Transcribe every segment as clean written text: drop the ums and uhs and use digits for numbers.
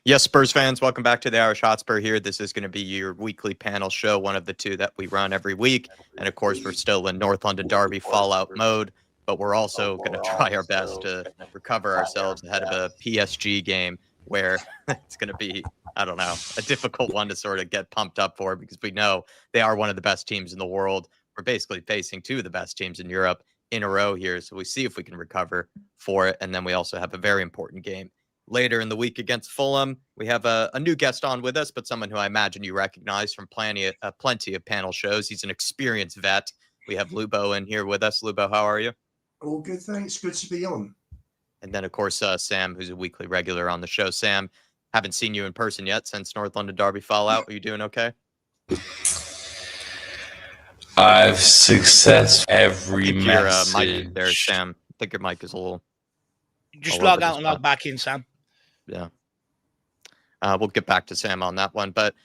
Yes, Spurs fans, welcome back to the Irish Hotspur here. This is going to be your weekly panel show, one of the two that we run every week. And of course, we're still in North London Derby fallout mode, but we're also going to try our best to recover ourselves ahead of a PSG game where it's going to be, I don't know, a difficult one to sort of get pumped up for because we know they are one of the best teams in the world. We're basically facing two of the best teams in Europe in a row here. So we see if we can recover for it. And then we also have a very important game later in the week against Fulham. We have a new guest on with us, but someone who I imagine you recognize from plenty of panel shows. He's an experienced vet. We have Lubo in here with us. Lubo, how are you? All good, thanks. Good to be on. And then, of course, Sam, who's a weekly regular on the show. Sam, haven't seen you in person yet since North London Derby fallout. Are you doing okay? I've success every your message. mic there, Sam. I think your mic is a little. Just log out and log back in, Sam. Yeah. We'll get back to Sam on that one, but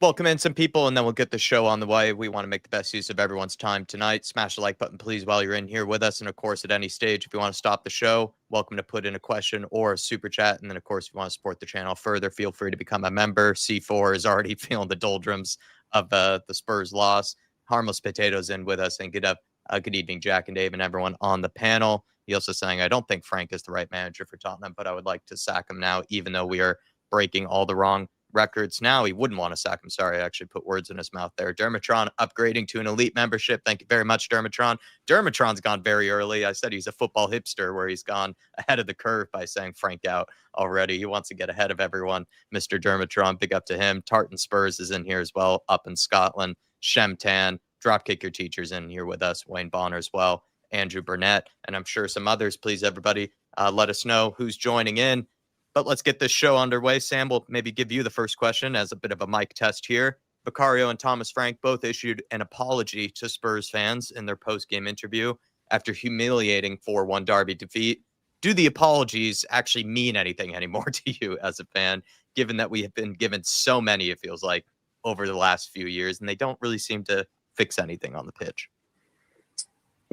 welcome in some people and then we'll get the show on the way. We want to make the best use of everyone's time tonight. Smash the like button, please, while you're in here with us. And of course, at any stage, if you want to stop the show, welcome to put in a question or a super chat. And then, of course, if you want to support the channel further, feel free to become a member. C4 is already feeling the doldrums of the Spurs loss. Harmless Potatoes in with us, and good evening, Jack and Dave and everyone on the panel. He also saying, I don't think Frank is the right manager for Tottenham, but I would like to sack him now, even though we are breaking all the wrong records now. He wouldn't want to sack him. Sorry, I actually put words in his mouth there. Dermatron upgrading to an elite membership. Thank you very much, Dermatron. Dermatron's gone very early. I said he's a football hipster, where he's gone ahead of the curve by saying Frank out already. He wants to get ahead of everyone. Mr. Dermatron, big up to him. Tartan Spurs is in here as well, up in Scotland. Shemtan, Dropkick Your Teachers in here with us. Wayne Bonner as well. Andrew Burnett, and I'm sure some others. Please, everybody, let us know who's joining in. But let's get this show underway. Sam, will maybe give you the first question as a bit of a mic test here. Vicario and Thomas Frank both issued an apology to Spurs fans in their post-game interview after humiliating 4-1 Derby defeat. Do the apologies actually mean anything anymore to you as a fan, given that we have been given so many, it feels like, over the last few years, and they don't really seem to fix anything on the pitch?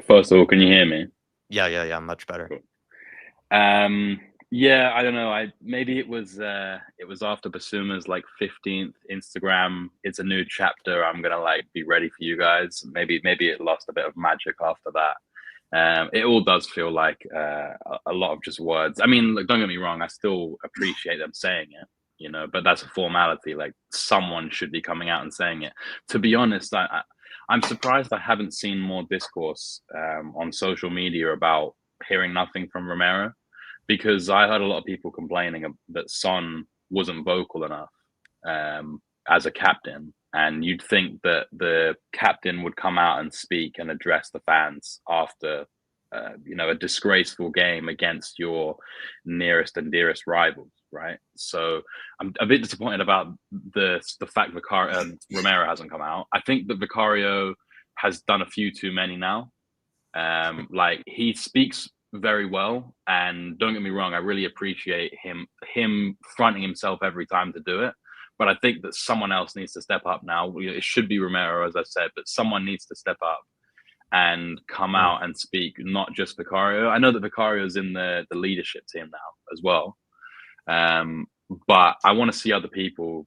First of all, can you hear me? Yeah, much better. Cool. Yeah, I don't know. Maybe it was after Basuma's like 15th Instagram. It's a new chapter. I'm gonna be ready for you guys. Maybe it lost a bit of magic after that. It all does feel like a lot of just words. I mean, don't get me wrong. I still appreciate them saying it, but that's a formality. Like, someone should be coming out and saying it. To be honest, I'm surprised I haven't seen more discourse on social media about hearing nothing from Romero, because I heard a lot of people complaining that Son wasn't vocal enough as a captain. And you'd think that the captain would come out and speak and address the fans after, a disgraceful game against your nearest and dearest rivals, right? So I'm a bit disappointed about the fact Romero hasn't come out. I think that Vicario has done a few too many now. He speaks very well, and don't get me wrong, I really appreciate him fronting himself every time to do it. But I think that someone else needs to step up now. It should be Romero, as I said, but someone needs to step up and come out and speak, not just Vicario. I know that Vicario is in the leadership team now as well, but I want to see other people,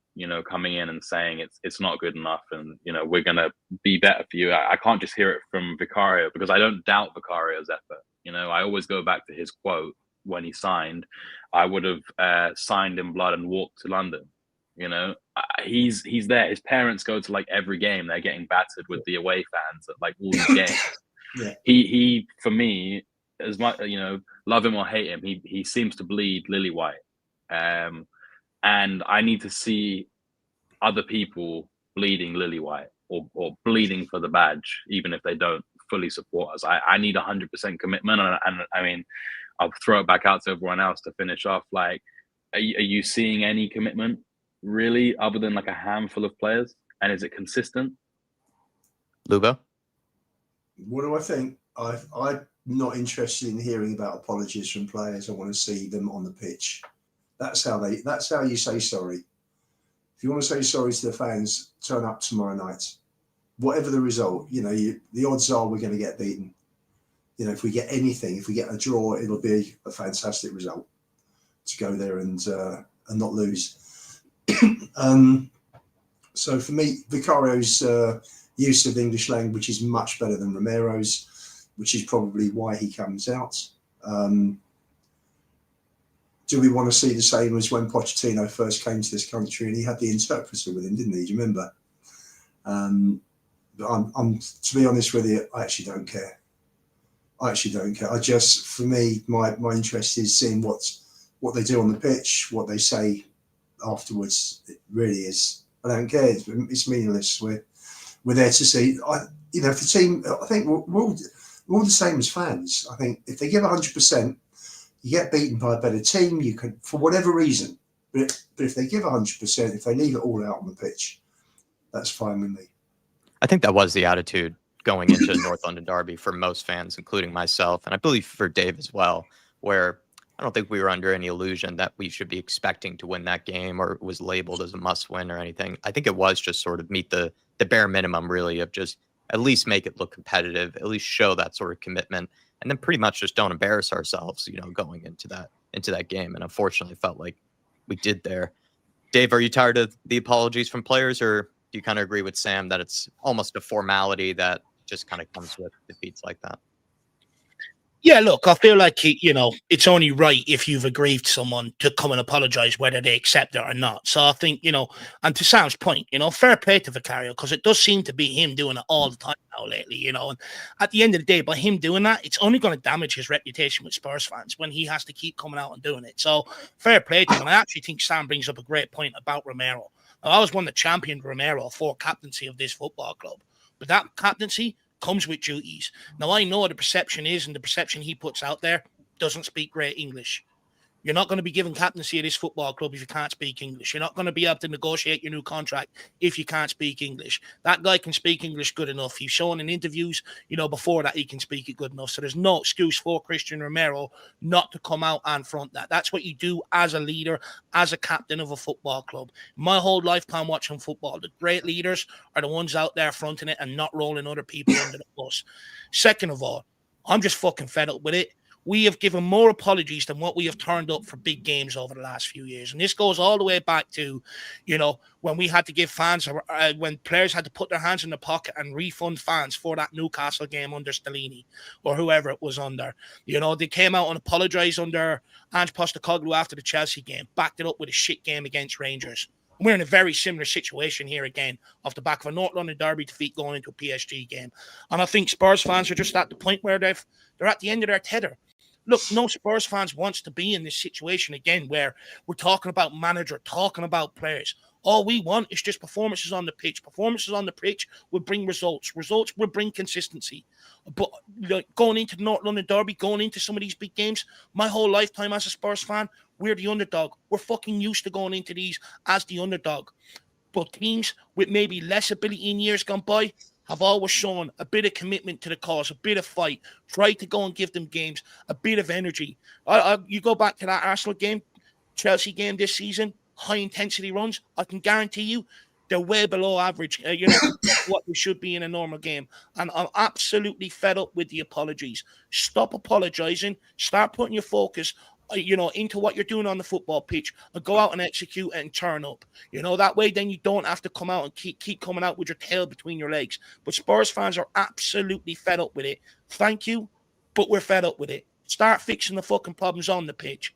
coming in and saying it's not good enough, and we're gonna be better for you. I can't just hear it from Vicario, because I don't doubt Vicario's effort. I always go back to his quote when he signed. I would have signed in blood and walked to London. He's there. His parents go to every game. They're getting battered with the away fans at all these games. Yeah. He for me, as much love him or hate him, he seems to bleed lily white. And I need to see other people bleeding lily white or bleeding for the badge, even if they don't fully support us. I need 100% commitment, and I mean, I'll throw it back out to everyone else to finish off. Are you seeing any commitment really, other than a handful of players, and is it consistent? Lubo, what do I think? I'm not interested in hearing about apologies from players. I want to see them on the pitch. That's how you say sorry. If you want to say sorry to the fans, turn up tomorrow night. Whatever the result, the odds are we're going to get beaten. If we get anything, if we get a draw, it'll be a fantastic result to go there and and not lose. So for me, Vicario's use of English language is much better than Romero's, which is probably why he comes out. Do we want to see the same as when Pochettino first came to this country and he had the interpreter with him, didn't he? Do you remember? But I'm to be honest with you, I actually don't care. I just, for me, my interest is seeing what they do on the pitch, what they say afterwards. It really is. I don't care. It's meaningless. We're there to see. If the team, I think we're all the same as fans. I think if they give 100%, you get beaten by a better team. You can, for whatever reason. But if they give 100%, if they leave it all out on the pitch, that's fine with me. I think that was the attitude going into the North London derby for most fans, including myself, and I believe for Dave as well, where I don't think we were under any illusion that we should be expecting to win that game or it was labeled as a must-win or anything. I think it was just sort of meet the bare minimum, really, of just at least make it look competitive, at least show that sort of commitment, and then pretty much just don't embarrass ourselves, going into that game. And unfortunately, felt like we did there. Dave, are you tired of the apologies from players, or do you kind of agree with Sam that it's almost a formality that just kind of comes with defeats like that? Yeah, look, I feel like, it's only right if you've aggrieved someone to come and apologise, whether they accept it or not. So I think, and to Sam's point, fair play to Vicario, because it does seem to be him doing it all the time now lately, and at the end of the day, by him doing that, it's only going to damage his reputation with Spurs fans when he has to keep coming out and doing it. So fair play to him. And I actually think Sam brings up a great point about Romero. Now, I was one that championed Romero for captaincy of this football club, but that captaincy comes with duties. Now, I know what the perception is, and the perception he puts out there doesn't speak great English. You're not going to be given captaincy of this football club if you can't speak English. You're not going to be able to negotiate your new contract if you can't speak English. That guy can speak English good enough. He's shown in interviews, before that he can speak it good enough. So there's no excuse for Christian Romero not to come out and front that. That's what you do as a leader, as a captain of a football club. My whole lifetime watching football, the great leaders are the ones out there fronting it and not rolling other people under the bus. Second of all, I'm just fucking fed up with it. We have given more apologies than what we have turned up for big games over the last few years. And this goes all the way back to, when we had to give fans, when players had to put their hands in the pocket and refund fans for that Newcastle game under Stellini or whoever it was under. They came out and apologised under Ange Postecoglou after the Chelsea game, backed it up with a shit game against Rangers. We're in a very similar situation here again, off the back of a North London derby defeat going into a PSG game. And I think Spurs fans are just at the point where they're at the end of their tether. Look, no Spurs fans wants to be in this situation again where we're talking about manager, talking about players. All we want is just performances on the pitch. Performances on the pitch will bring results. Results will bring consistency. But going into the North London derby, going into some of these big games, my whole lifetime as a Spurs fan, we're the underdog. We're fucking used to going into these as the underdog. But teams with maybe less ability in years gone by have always shown a bit of commitment to the cause, a bit of fight, try to go and give them games, a bit of energy. You go back to that Arsenal game, Chelsea game this season, high-intensity runs, I can guarantee you they're way below average, what they should be in a normal game. And I'm absolutely fed up with the apologies. Stop apologising. Start putting your focus into what you're doing on the football pitch and go out and execute it and turn up. That way then you don't have to come out and keep coming out with your tail between your legs. But Spurs fans are absolutely fed up with it. Thank you, but we're fed up with it. Start fixing the fucking problems on the pitch.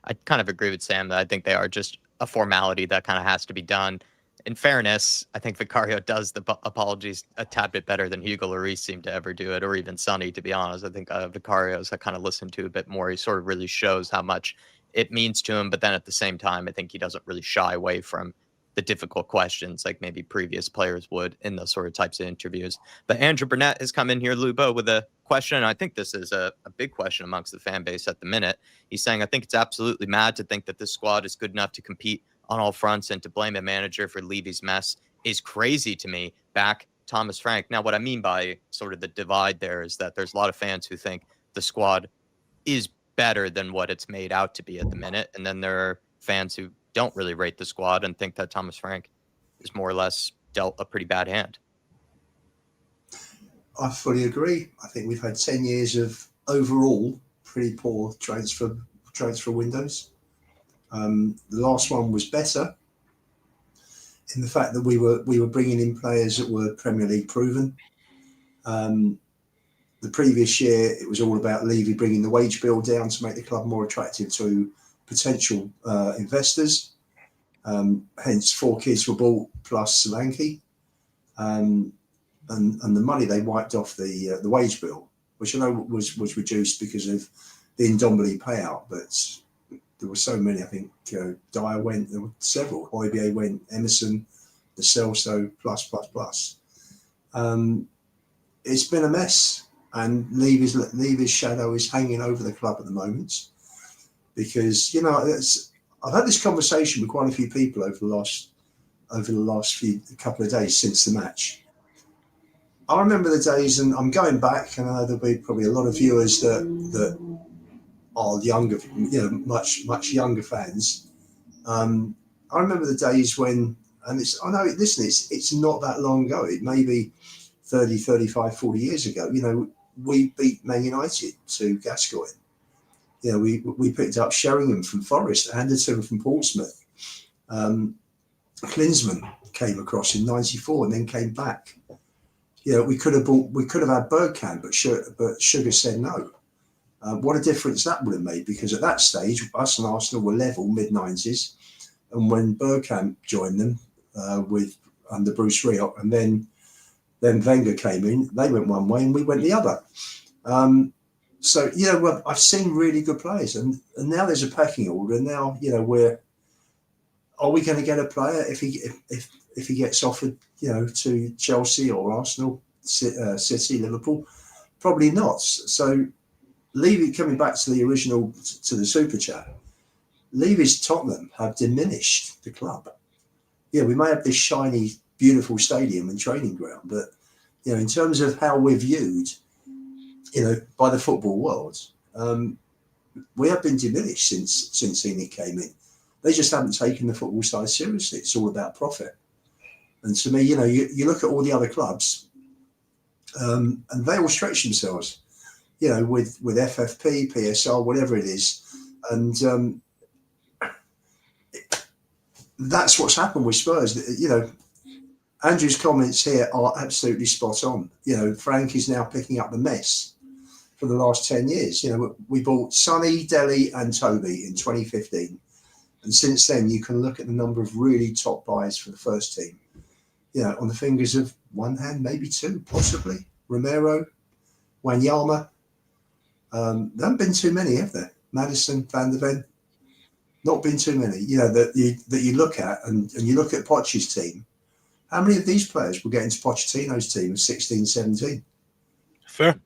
I kind of agree with Sam that I think they are just a formality that kind of has to be done. In fairness, I think Vicario does the apologies a tad bit better than Hugo Lloris seemed to ever do it, or even Sonny, to be honest. I think Vicario's I kind of listened to a bit more. He sort of really shows how much it means to him, but then at the same time, I think he doesn't really shy away from the difficult questions like maybe previous players would in those sort of types of interviews. But Andrew Burnett has come in here, Lubo, with a question, and I think this is a big question amongst the fan base at the minute. He's saying, I think it's absolutely mad to think that this squad is good enough to compete on all fronts, and to blame a manager for Levy's mess is crazy to me. Back Thomas Frank. Now, what I mean by sort of the divide there is that there's a lot of fans who think the squad is better than what it's made out to be at the minute. And then there are fans who don't really rate the squad and think that Thomas Frank is more or less dealt a pretty bad hand. I fully agree. I think we've had 10 years of overall pretty poor transfer windows. The last one was better in the fact that we were bringing in players that were Premier League proven. The previous year, it was all about Levy bringing the wage bill down to make the club more attractive to potential investors. Hence, 4 kids were bought plus Solanke. And the money they wiped off the wage bill, which I know was reduced because of the Ndombele payout, but there were so many. I think Dyer went, there were several. Højbjerg went, Emerson, the Celso, plus. It's been a mess, and Levy's shadow is hanging over the club at the moment because I've had this conversation with quite a few people over the last couple of days since the match. I remember the days, and I'm going back, and I know there'll be probably a lot of viewers that are younger, much younger fans. I remember the days when, and it's not that long ago. It may be 30, 35, 40 years ago. We beat Man United to Gascoigne. We picked up Sheringham from Forest, Anderton from Portsmouth. Klinsmann came across in '94 and then came back. We could have had Bergkamp, but Sugar said no. What a difference that would have made, because at that stage, us and Arsenal were level mid-90s, and when Bergkamp joined them under Bruce Rioch, and then Wenger came in, they went one way and we went the other. I've seen really good players, and now there's a pecking order. And now are we going to get a player if he gets offered, to Chelsea or Arsenal, City, Liverpool? Probably not. So Levy, coming back to the super chat, Levy's Tottenham have diminished the club. Yeah, we may have this shiny, beautiful stadium and training ground, but in terms of how we're viewed, by the football world, we have been diminished since Enoch came in. They just haven't taken the football side seriously. It's all about profit. And to me, you look at all the other clubs, and they all stretch themselves, with FFP, PSR, whatever it is. And that's what's happened with Spurs. Andrew's comments here are absolutely spot on. Frank is now picking up the mess for the last 10 years. We bought Sonny, Dele and Toby in 2015. And since then, you can look at the number of really top buys for the first team, on the fingers of one hand, maybe two, possibly. Romero, Wanyama. There haven't been too many, have there? Madison, Van der Ven. Not been too many, that you look at, and you look at Poch's team. How many of these players will get into Pochettino's team of 16, 17? Fair.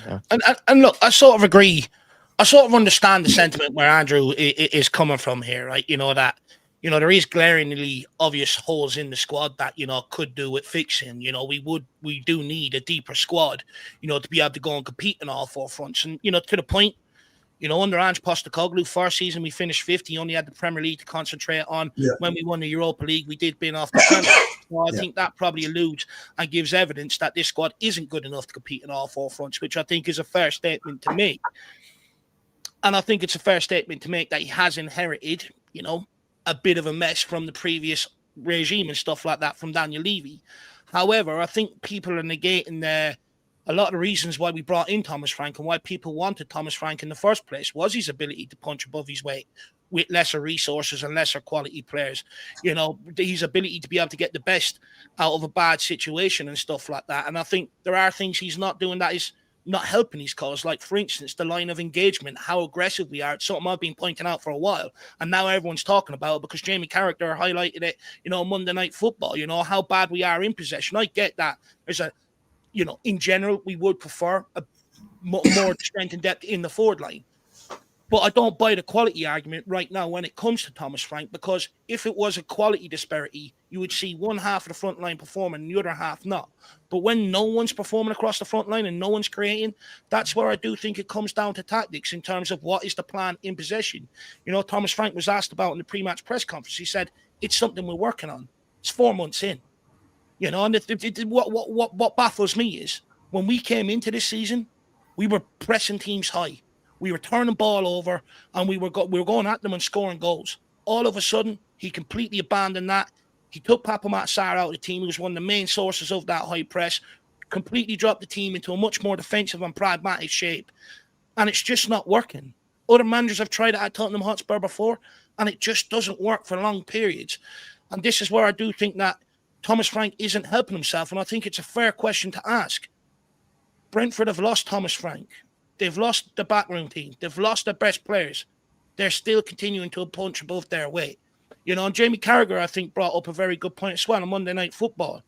Yeah. And look, I sort of agree. I sort of understand the sentiment where Andrew is coming from here, right? There is glaringly obvious holes in the squad that, could do with fixing. We do need a deeper squad, to be able to go and compete in all 4 fronts. And, to the point, under Ange Postecoglou, first season we finished 5th. He only had the Premier League to concentrate on. Yeah. When we won the Europa League, we did bin off the Premier League. So I think that probably alludes and gives evidence that this squad isn't good enough to compete in all 4 fronts, which I think is a fair statement to make. And I think it's a fair statement to make that he has inherited, a bit of a mess from the previous regime and stuff like that from Daniel Levy. However, I think people are negating a lot of the reasons why we brought in Thomas Frank and why people wanted Thomas Frank in the first place was his ability to punch above his weight with lesser resources and lesser quality players. His ability to be able to get the best out of a bad situation and stuff like that. And I think there are things he's not doing that is not helping his cause. Like, for instance, the line of engagement, how aggressive we are. It's something I've been pointing out for a while. And now everyone's talking about it because Jamie Carragher highlighted it, Monday Night Football, how bad we are in possession. I get that. There's in general, we would prefer a more strength and depth in the forward line. But I don't buy the quality argument right now when it comes to Thomas Frank, because if it was a quality disparity, you would see one half of the front line performing and the other half not. But when no one's performing across the front line and no one's creating, that's where I do think it comes down to tactics in terms of what is the plan in possession. Thomas Frank was asked about in the pre-match press conference. He said, it's something we're working on. It's 4 months in. And what baffles me is when we came into this season, we were pressing teams high. We were turning ball over, and we were going at them and scoring goals. All of a sudden, he completely abandoned that. He took Papamat Sarr out of the team, who was one of the main sources of that high press, completely dropped the team into a much more defensive and pragmatic shape. And it's just not working. Other managers have tried it at Tottenham Hotspur before, and it just doesn't work for long periods. And this is where I do think that Thomas Frank isn't helping himself, and I think it's a fair question to ask. Brentford have lost Thomas Frank. They've lost the backroom team. They've lost their best players. They're still continuing to punch above their weight. You know, and Jamie Carragher, I think, brought up a very good point as well on Monday Night Football.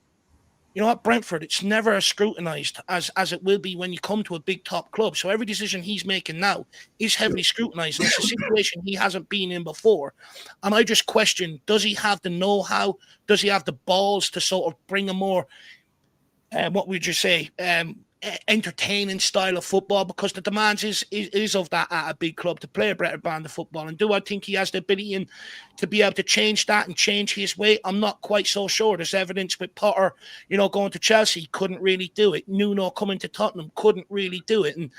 You know, at Brentford, it's never as scrutinised as it will be when you come to a big top club. So every decision he's making now is heavily scrutinised. And it's a situation he hasn't been in before. And I just question, does he have the know-how? Does he have the balls to sort of bring a more, what would you say, entertaining style of football, because the demands is of that at a big club to play a better brand of football. And do I think he has the ability to be able to change that and change his way? I'm not quite so sure. There's evidence with Potter, you know, going to Chelsea, couldn't really do it. Nuno coming to Tottenham, couldn't really do it. And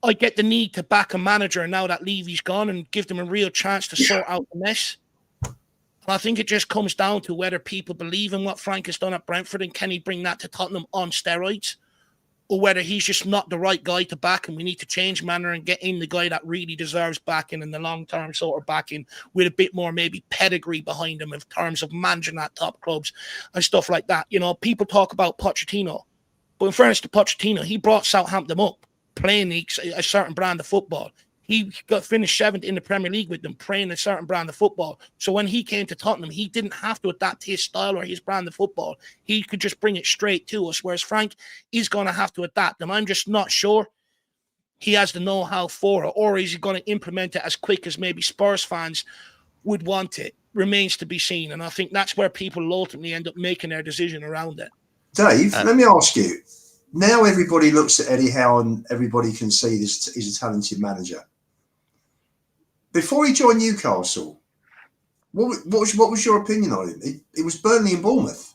I get the need to back a manager now that Levy's gone and give them a real chance to sort out the mess. I think it just comes down to whether people believe in what Frank has done at Brentford and can he bring that to Tottenham on steroids, or whether he's just not the right guy to back and we need to change manner and get in the guy that really deserves backing in the long-term sort of backing with a bit more maybe pedigree behind him in terms of managing at top clubs and stuff like that. You know, people talk about Pochettino, but in fairness to Pochettino, he brought Southampton up playing a certain brand of football. He got finished 7th in the Premier League with them, playing a certain brand of football. So when he came to Tottenham, he didn't have to adapt to his style or his brand of football. He could just bring it straight to us, whereas Frank is going to have to adapt. And I'm just not sure he has the know-how for it, or is he going to implement it as quick as maybe Spurs fans would want it? Remains to be seen. And I think that's where people will ultimately end up making their decision around it. Dave, let me ask you. Now everybody looks at Eddie Howe and everybody can see this he's a talented manager. Before he joined Newcastle, what was your opinion on him? It was Burnley and Bournemouth.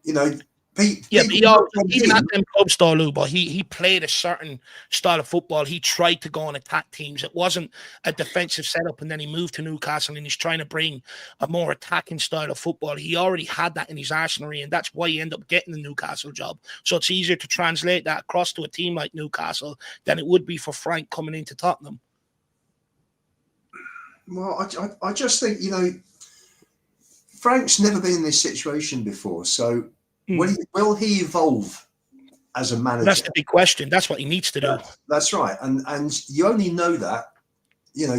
You know, he even at them club style, but he played a certain style of football. He tried to go and attack teams. It wasn't a defensive setup, and then he moved to Newcastle and he's trying to bring a more attacking style of football. He already had that in his arsenal, and that's why he ended up getting the Newcastle job. So it's easier to translate that across to a team like Newcastle than it would be for Frank coming into Tottenham. Well, I just think, you know, Frank's never been in this situation before. So will he evolve as a manager? That's the big question. That's what he needs to do. That's right. And you only know that, you know,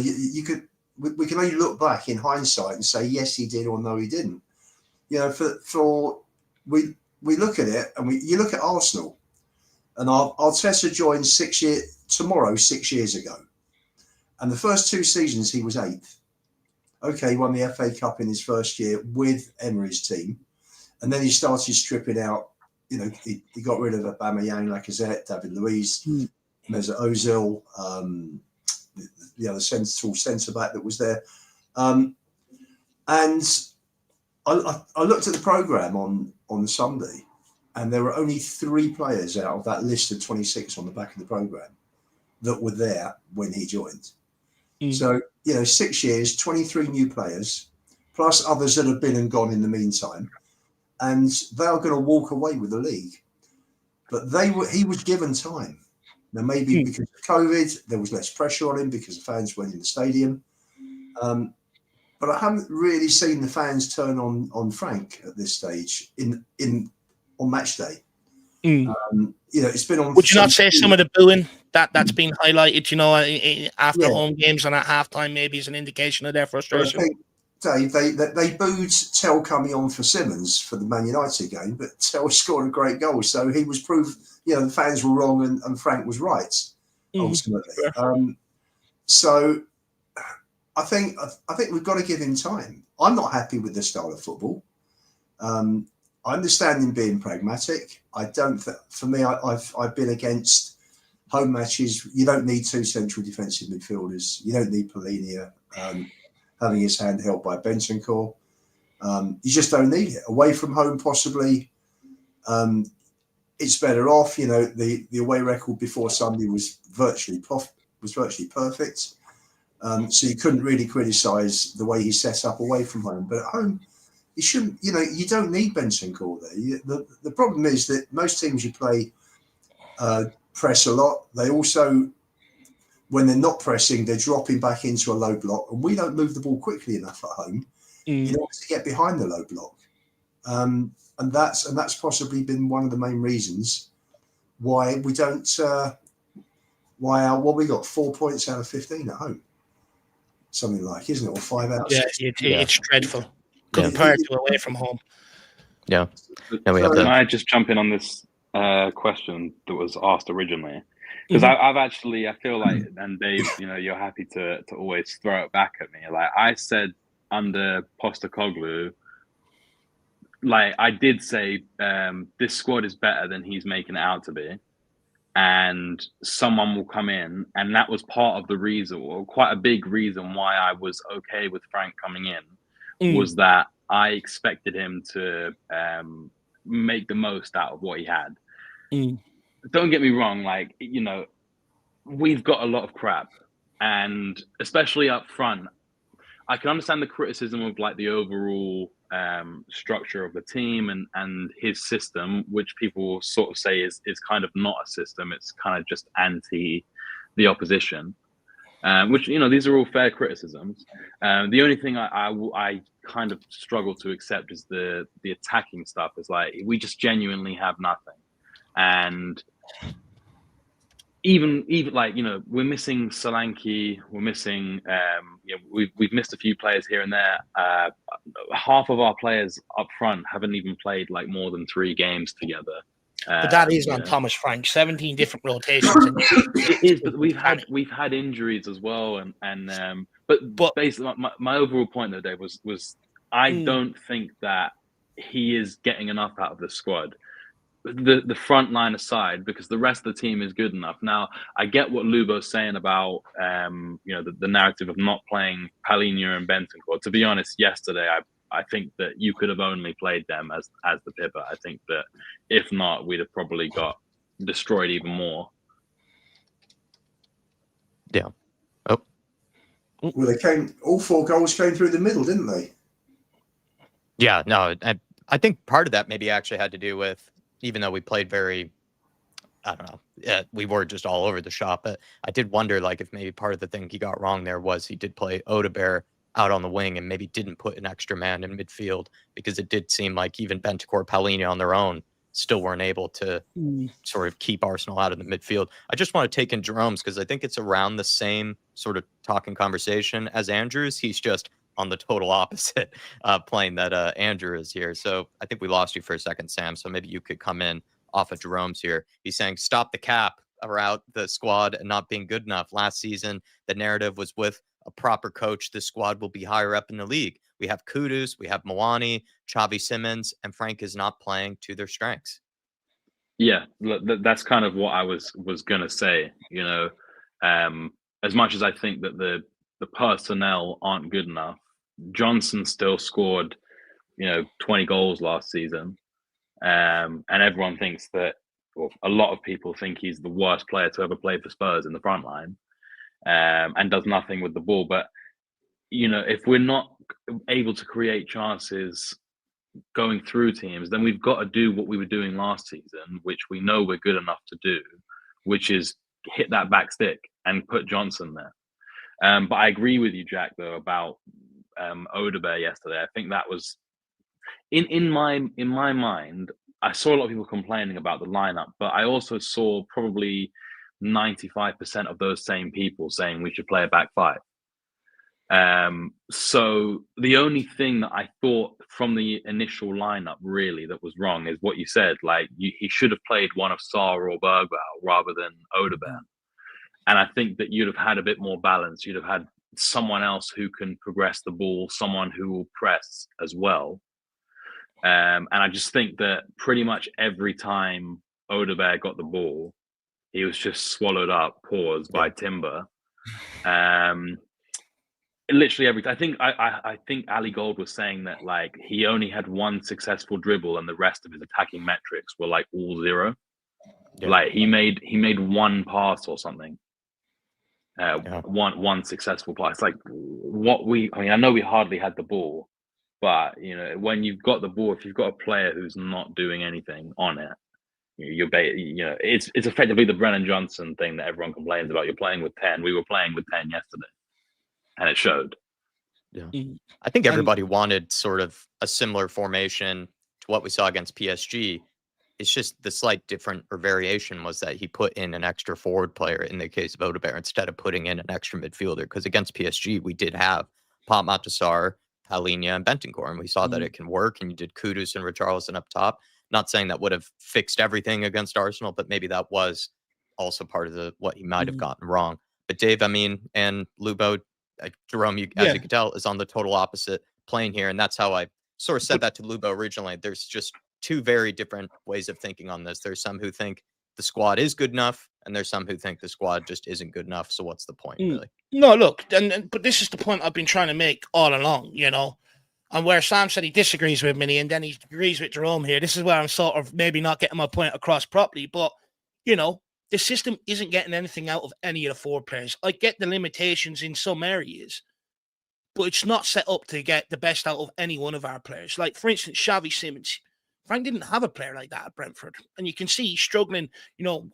we can only look back in hindsight and say, yes, he did, or no, he didn't. You know, we look at it and you look at Arsenal, and Arteta joined 6 years ago. And the first 2 seasons, he was 8th. Okay, he won the FA Cup in his first year with Emery's team. And then he started stripping out, you know, he got rid of Aubameyang, Lacazette, David Luiz, Mesut Ozil, the other centre-back that was there. And I looked at the programme on Sunday, and there were only 3 players out of that list of 26 on the back of the programme that were there when he joined. So, you know, 6 years, 23 new players, plus others that have been and gone in the meantime. And they are going to walk away with the league. But he was given time. Now, maybe because of COVID, there was less pressure on him because the fans went in the stadium. But I haven't really seen the fans turn on Frank at this stage on match day. You know, it's been on. Would you not say some of the booing that's been highlighted, you know, after home games and at halftime maybe is an indication of their frustration? I think, Dave, they booed Tell coming on for Simmons for the Man United game, but Tell scored a great goal, so he was proof. You know, the fans were wrong and Frank was right ultimately. So I think we've got to give him time. I'm not happy with this style of football. I understand him being pragmatic. I don't. For me, I've been against home matches. You don't need 2 central defensive midfielders. You don't need Polinia having his hand held by Bentancur. You just don't need it. Away from home, possibly, it's better off. You know, the away record before Sunday was virtually was virtually perfect. So you couldn't really criticise the way he set up away from home. But at home, you shouldn't. You know, you don't need Bentancur there. The problem is that most teams you play press a lot. They also, when they're not pressing, they're dropping back into a low block, and we don't move the ball quickly enough at home in order to get behind the low block. And that's possibly been one of the main reasons why we don't. We got 4 points out of 15 at home, something like, isn't it, or 5 out of 6? It's dreadful compared to away from home. Yeah. Can I just jump in on this question that was asked originally? Because I feel like, and Dave, you know, you're happy to always throw it back at me. Like I said under Postecoglou, like I did say, this squad is better than he's making it out to be, and someone will come in, and that was part of the reason, or quite a big reason, why I was okay with Frank coming in, was that I expected him to make the most out of what he had. Don't get me wrong, like, you know, we've got a lot of crap, and especially up front, I can understand the criticism of like the overall structure of the team and his system, which people sort of say is kind of not a system. It's kind of just anti the opposition, which, you know, these are all fair criticisms. The only thing I kind of struggle to accept is the attacking stuff. Is like, we just genuinely have nothing. And even like, you know, we're missing Solanke, we're missing you know, we've missed a few players here and there. Half of our players up front haven't even played like more than 3 games together. But that is on Thomas Frank, 17 different rotations. It is, but we've had injuries as well, and but basically my overall point though, Dave, was I don't think that he is getting enough out of the squad. The front line aside, because the rest of the team is good enough. Now, I get what Lubo's saying about you know, the narrative of not playing Palhinha and Bentancur. To be honest, yesterday I think that you could have only played them as the pivot. I think that if not, we'd have probably got destroyed even more. Yeah. Oh. Well, all 4 goals came through the middle, didn't they? Yeah, no, I think part of that maybe actually had to do with, even though we played very, I don't know, we were just all over the shop. But I did wonder, like, if maybe part of the thing he got wrong there was he did play Odebear out on the wing and maybe didn't put an extra man in midfield, because it did seem like even Bentancur, Palhinha on their own still weren't able to sort of keep Arsenal out of the midfield. I just want to take in Jerome's, because I think it's around the same sort of talking conversation as Andrew's. He's just on the total opposite plane that Andrew is here. So I think we lost you for a second, Sam. So maybe you could come in off of Jerome's here. He's saying, stop the cap around the squad and not being good enough. Last season, the narrative was with a proper coach, the squad will be higher up in the league. We have Kudus, we have Mwani, Xavi Simons, and Frank is not playing to their strengths. Yeah, that's kind of what I was going to say. You know, as much as I think that the personnel aren't good enough, Johnson still scored, you know, 20 goals last season. And everyone thinks that, or a lot of people think he's the worst player to ever play for Spurs in the front line, and does nothing with the ball. But, you know, if we're not able to create chances going through teams, then we've got to do what we were doing last season, which we know we're good enough to do, which is hit that back stick and put Johnson there. But I agree with you, Jack, though, about Odebear yesterday. I think that was in my mind. I saw a lot of people complaining about the lineup, but I also saw probably 95% of those same people saying we should play a back 5. So the only thing that I thought from the initial lineup really that was wrong is what you said. Like, he should have played one of Sarr or Bergwall rather than Odebear. And I think that you'd have had a bit more balance. You'd have had someone else who can progress the ball, someone who will press as well. And I just think that pretty much every time Odebear got the ball, he was just swallowed up, by Timber. Literally every time. I think Ali Gold was saying that, like, he only had one successful dribble and the rest of his attacking metrics were like all 0. Yeah. Like he made one pass or something. One successful play. It's like I know we hardly had the ball, but when you've got the ball, if you've got a player who's not doing anything on it, it's effectively the Brennan Johnson thing that everyone complains about. You're playing with 10. We were playing with 10 yesterday, and it showed. Yeah, I think everybody wanted sort of a similar formation to what we saw against PSG. It's just the slight different or variation was that he put in an extra forward player in the case of Odegaard instead of putting in an extra midfielder. Because against PSG, we did have Pop Matasar, Palhinha, and Bentancur, and we saw that it can work. And you did Kudus and Richarlison up top. Not saying that would have fixed everything against Arsenal, but maybe that was also part of what he might have gotten wrong. But Dave, I mean, and Lubo, Jerome, as you can tell, is on the total opposite plane here, and that's how I sort of said that to Lubo originally. There's just two very different ways of thinking on this. There's some who think the squad is good enough, and there's some who think the squad just isn't good enough. So what's the point, really? No, look, but this is the point I've been trying to make all along, and where Sam said he disagrees with me, and then he agrees with Jerome here. This is where I'm sort of maybe not getting my point across properly, but, the system isn't getting anything out of any of the forward players. I get the limitations in some areas, but it's not set up to get the best out of any one of our players. Like, for instance, Xavi Simons. Frank didn't have a player like that at Brentford. And you can see he's struggling,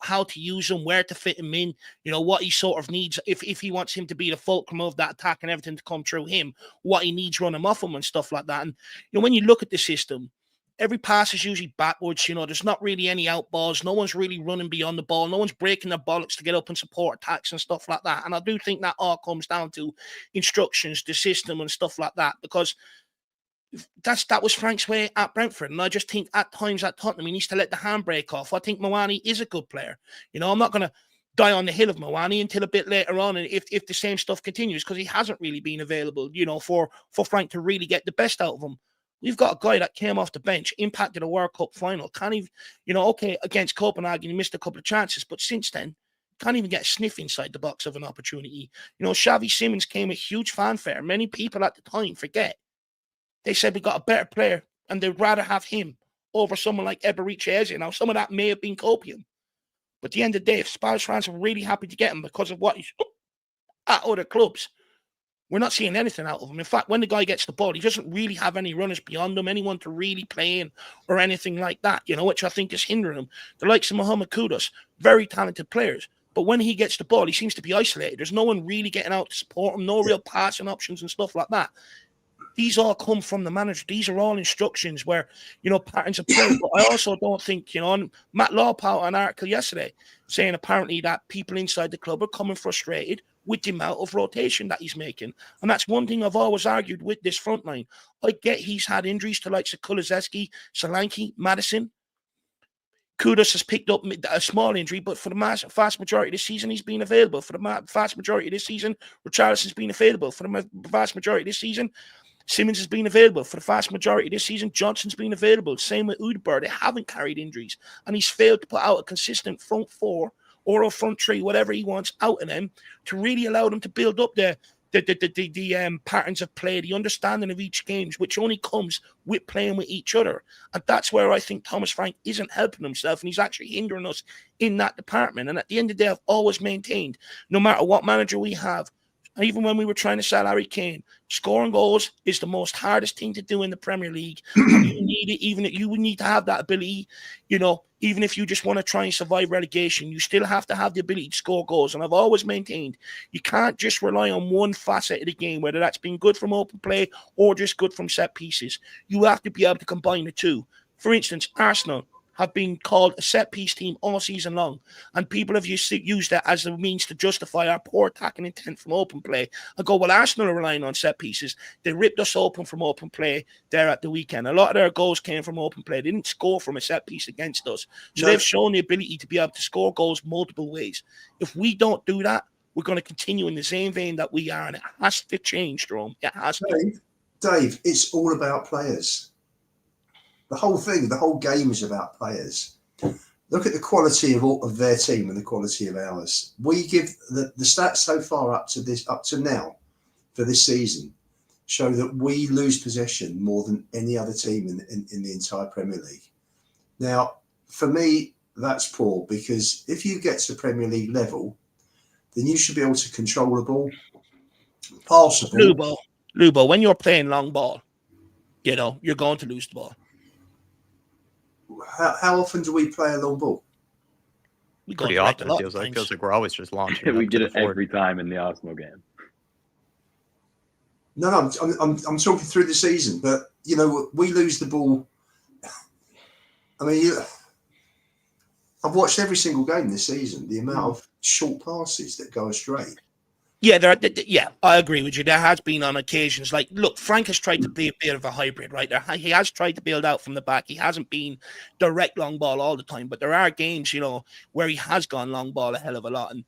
how to use him, where to fit him in, what he sort of needs. If he wants him to be the fulcrum of that attack and everything to come through him, what he needs running off him and stuff like that. And, when you look at the system, every pass is usually backwards. There's not really any out balls. No one's really running beyond the ball. No one's breaking their bollocks to get up and support attacks and stuff like that. And I do think that all comes down to instructions, the system and stuff like that, because that was Frank's way at Brentford. And I just think at times at Tottenham, he needs to let the handbrake off. I think Moani is a good player. I'm not going to die on the hill of Moani until a bit later on, and if the same stuff continues, because he hasn't really been available, for Frank to really get the best out of him. We've got a guy that came off the bench, impacted a World Cup final. Can't even, okay, against Copenhagen, he missed a couple of chances, but since then, can't even get a sniff inside the box of an opportunity. Xavi Simons came with huge fanfare. Many people at the time forget. They said we got a better player, and they'd rather have him over someone like Eberechi. Now, some of that may have been copium. But at the end of the day, if Spurs fans are really happy to get him because of what he's at other clubs, we're not seeing anything out of him. In fact, when the guy gets the ball, he doesn't really have any runners beyond him, anyone to really play in or anything like that, which I think is hindering him. The likes of Mohamed Kudus, very talented players. But when he gets the ball, he seems to be isolated. There's no one really getting out to support him, no real passing options and stuff like that. These all come from the manager. These are all instructions where, patterns of play. But I also don't think, and Matt Law put out an article yesterday saying apparently that people inside the club are coming frustrated with the amount of rotation that he's making. And that's one thing I've always argued with this front line. I get he's had injuries to likes of Kulusevski, Solanke, Maddison. Kudus has picked up a small injury, but for the vast majority of this season, he's been available. For the vast majority of this season, Richarlison's been available. For the vast majority of this season, Simmons has been available. For the vast majority of this season, Johnson's been available. Same with Odegaard. They haven't carried injuries. And he's failed to put out a consistent front four or a front three, whatever he wants out of them, to really allow them to build up the patterns of play, the understanding of each game, which only comes with playing with each other. And that's where I think Thomas Frank isn't helping himself, and he's actually hindering us in that department. And at the end of the day, I've always maintained, no matter what manager we have, and even when we were trying to sell Harry Kane, scoring goals is the most hardest thing to do in the Premier League. You need it, even if you would need to have that ability, even if you just want to try and survive relegation, you still have to have the ability to score goals. And I've always maintained you can't just rely on one facet of the game, whether that's been good from open play or just good from set pieces. You have to be able to combine the two. For instance, Arsenal have been called a set-piece team all season long, and people have used that as a means to justify our poor attacking intent from open play and go, well, Arsenal are relying on set-pieces. They ripped us open from open play there at the weekend. A lot of their goals came from open play. They didn't score from a set-piece against us. So they've shown the ability to be able to score goals multiple ways. If we don't do that, we're going to continue in the same vein that we are, and it has to change, Jerome. It has to. Dave, it's all about players. The whole thing, the whole game is about players. Look at the quality of their team and the quality of ours. We give the stats so far up to now for this season show that we lose possession more than any other team in the entire Premier League. Now, for me, that's poor, because if you get to Premier League level, then you should be able to control the ball, pass the ball. Lubo, when you're playing long ball, you're going to lose the ball. How often do we play a long ball? We go Pretty direct often, a lot it feels of like. times. Feels like we're always just launching. We up did to it the forward. every time in the Arsenal game. No, I'm talking through the season, but we lose the ball. I mean, I've watched every single game this season. The amount of short passes that go astray. Yeah, I agree with you. There has been on occasions, like, look, Frank has tried to be a bit of a hybrid, right? He has tried to build out from the back. He hasn't been direct long ball all the time, but there are games, where he has gone long ball a hell of a lot. And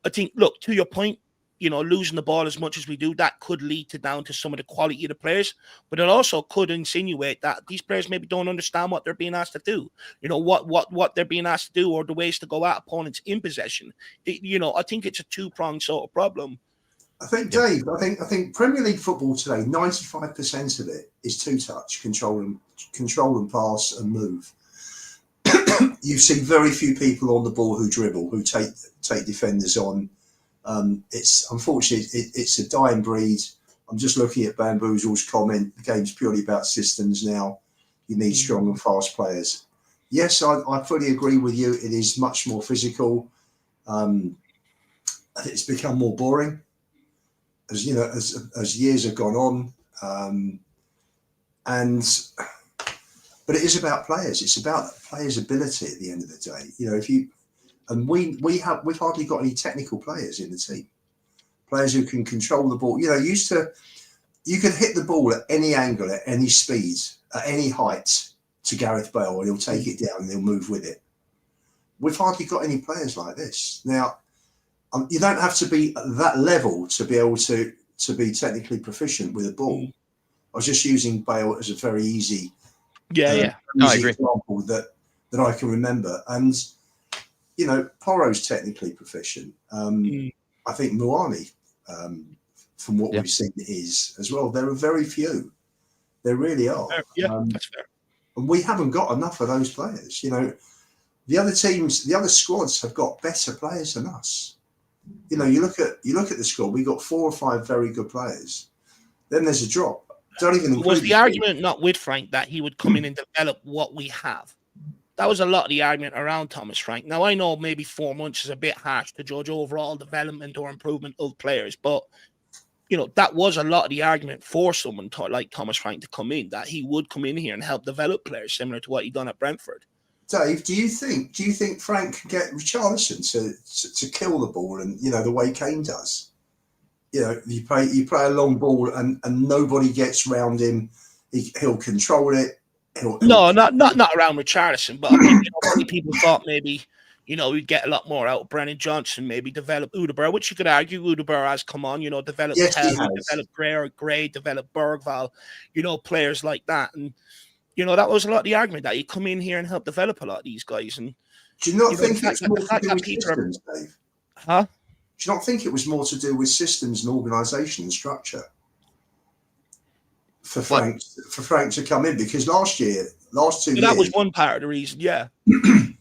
I think, look, to your point, losing the ball as much as we do, that could lead down to some of the quality of the players, but it also could insinuate that these players maybe don't understand what they're being asked to do. What they're being asked to do, or the ways to go at opponents in possession. I think it's a two-pronged sort of problem. I think, Dave, I think Premier League football today, 95% of it is two-touch, control and pass and move. You see very few people on the ball who dribble, who take defenders on. It's unfortunately it's a dying breed. I'm just looking at Bamboozle's comment. The game's purely about systems now. You need strong and fast players. Yes, I fully agree with you. It is much more physical. It's become more boring as years have gone on. But it is about players. It's about players' ability at the end of the day. We've hardly got any technical players in the team. Players who can control the ball. You could hit the ball at any angle, at any speed, at any height to Gareth Bale, and he'll take it down and he'll move with it. We've hardly got any players like this. Now, you don't have to be at that level to be able to be technically proficient with a ball. I was just using Bale as a very easy, I agree. example that I can remember. And Porro's technically proficient. I think Muani, from what we've seen, is as well. There are very few. There really are. That's fair. And we haven't got enough of those players. The other teams, the other squads have got better players than us. You look at the squad. We got 4 or 5 very good players. Then there's a drop. Don't even include. Was the argument not with Frank that he would come in and develop what we have? That was a lot of the argument around Thomas Frank. Now, I know maybe 4 months is a bit harsh to judge overall development or improvement of players, but, that was a lot of the argument for someone like Thomas Frank to come in, that he would come in here and help develop players similar to what he done at Brentford. Dave, do you think Frank can get Richarlison to kill the ball and, the way Kane does? You play a long ball and nobody gets round him. He'll control it. No, not around Richarlison, but I think many people thought maybe, we'd get a lot more out of Brennan Johnson, maybe develop Udebur, which you could argue Udebur has come on, develop develop Gray, develop Bergval, players like that. And, that was a lot of the argument that you come in here and help develop a lot of these guys. And do you not think it's more to do with systems, Dave? Huh? Do you not think it was more to do with systems and organisation and structure for Frank to come in? Because last 2 years, that was one part of the reason. Yeah, the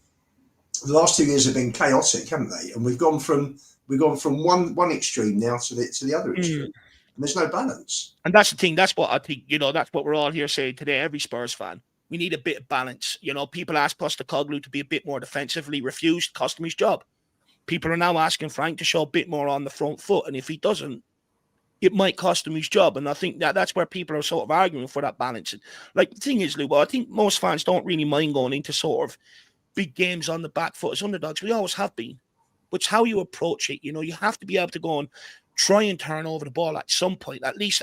last 2 years have been chaotic, haven't they? And we've gone from one extreme now to the other extreme. And there's no balance. And that's the thing. That's what I think, that's what we're all here saying today. Every Spurs fan, we need a bit of balance. People ask Postecoglou to be a bit more defensively, refused, cost him his job. People are now asking Frank to show a bit more on the front foot. And if he doesn't, it might cost him his job. And I think that's where people are sort of arguing for that balance. And the thing is, Lou, I think most fans don't really mind going into sort of big games on the back foot as underdogs. We always have been. But it's how you approach it. You have to be able to go and try and turn over the ball at some point, at least,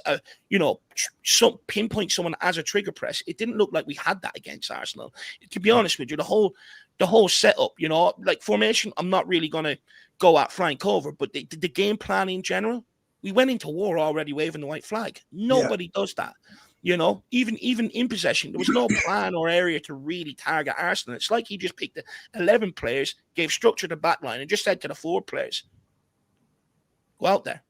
pinpoint someone as a trigger press. It didn't look like we had that against Arsenal. To be honest with you, the whole setup, formation, I'm not really going to go at Frank over, but the game plan in general, we went into war already waving the white flag. Nobody does that. Even in possession, there was no plan or area to really target Arsenal. It's like he just picked 11 players, gave structure to the back line, and just said to the 4 players, go out there,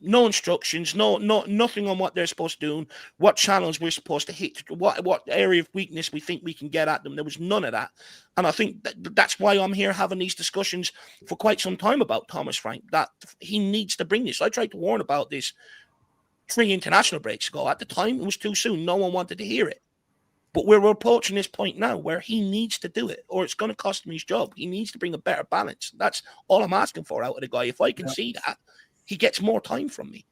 No instructions, nothing on what they're supposed to do, what channels we're supposed to hit, what area of weakness we think we can get at them. There was none of that. And I think that's why I'm here having these discussions for quite some time about Thomas Frank, that he needs to bring this. I tried to warn about this 3 international breaks ago. At the time, it was too soon. No one wanted to hear it. But we're approaching this point now where he needs to do it, or it's going to cost him his job. He needs to bring a better balance. That's all I'm asking for out of the guy. If I can see that, he gets more time from me.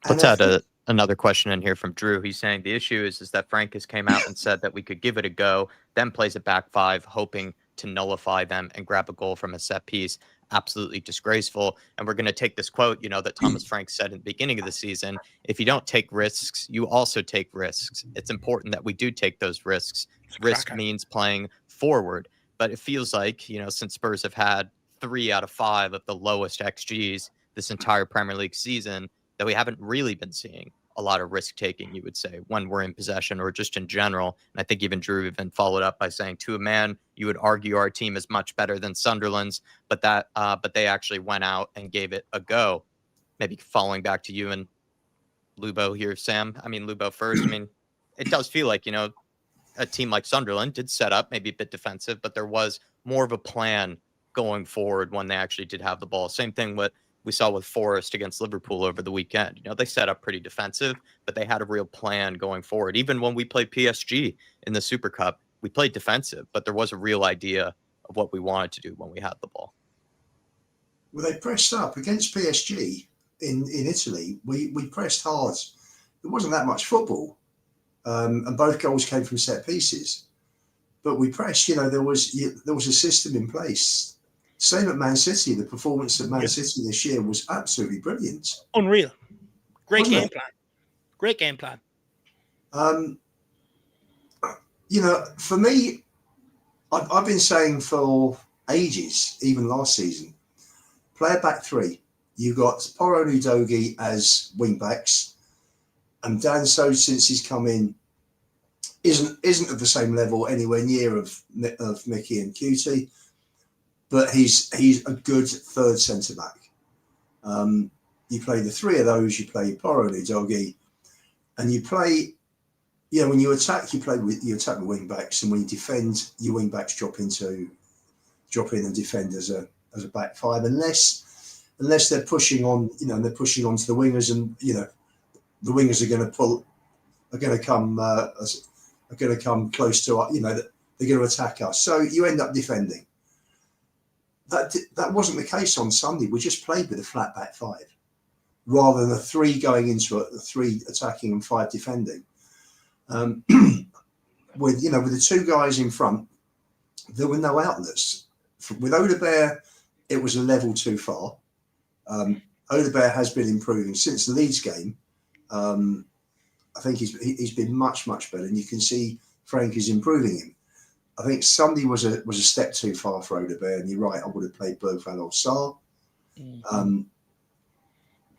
Let's add another question in here from Drew. He's saying the issue is that Frank has came out and said that we could give it a go, then plays a back 5, hoping to nullify them and grab a goal from a set piece. Absolutely disgraceful. And we're going to take this quote, that Thomas Frank said in the beginning of the season: if you don't take risks, you also take risks. It's important that we do take those risks. Risk means playing forward. But it feels like, since Spurs have had 3 out of 5 of the lowest XGs this entire Premier League season, that we haven't really been seeing a lot of risk taking, you would say, when we're in possession or just in general. And I think even Drew even followed up by saying, to a man, you would argue our team is much better than Sunderland's, but they actually went out and gave it a go. Maybe following back to you and Lubo here, Sam. Lubo first. It does feel like, a team like Sunderland did set up, maybe a bit defensive, but there was more of a plan going forward when they actually did have the ball. Same thing with we saw with Forest against Liverpool over the weekend. They set up pretty defensive, but they had a real plan going forward. Even when we played PSG in the Super Cup, we played defensive, but there was a real idea of what we wanted to do when we had the ball. Well, they pressed up against PSG in Italy. We pressed hard. There wasn't that much football, and both goals came from set pieces. But we pressed. There was a system in place. Same at Man City. The performance at Man City this year was absolutely brilliant. Unreal. Great game plan. Great game plan. For me, I've been saying for ages, even last season, play a back 3. You've got Porro and Udogie as wing backs, and Dan So, since he's come in, isn't of the same level anywhere near of Mickey and Cutie. But he's a good third centre back. You play the 3 of those. You play Porro and Udogie, and you play. When you attack, you attack the wing backs, and when you defend, your wing backs drop in and defend as a back 5, unless they're pushing on. They're pushing onto the wingers, and the wingers are going to come close to us. They're going to attack us. So you end up defending. That wasn't the case on Sunday. We just played with a flat back 5 rather than a 3 going into a 3 attacking and 5 defending. With the 2 guys in front, there were no outlets. With Odebear, it was a level too far. Odebear has been improving since the Leeds game. I think he's been much better, and you can see Frank is improving him. I think Sunday was a step too far for Odebear, and you're right. I would have played Bergvall or Sarr.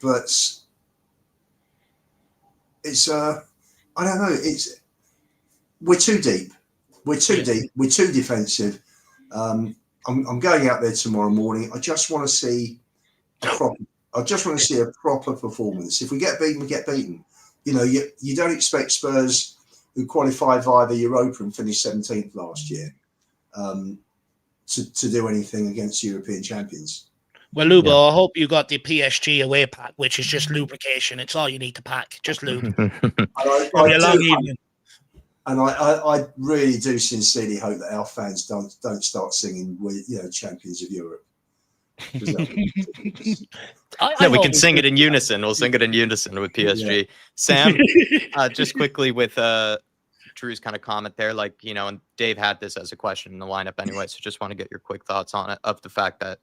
But it's I don't know. We're too deep. We're too deep. We're too defensive. I'm going out there tomorrow morning. I just want to see a proper performance. If we get beaten, we get beaten. You don't expect Spurs, who qualified via the Europa and finished 17th last year, to do anything against European champions. Well, Lubo, I hope you got the PSG away pack, which is just lubrication. It's all you need to pack, just lube. I really do sincerely hope that our fans don't start singing "We're champions of Europe." We can sing it in unison. We'll sing it in unison with PSG. Yeah. Sam, just quickly with Drew's kind of comment there, and Dave had this as a question in the lineup anyway, so just want to get your quick thoughts on it, of the fact that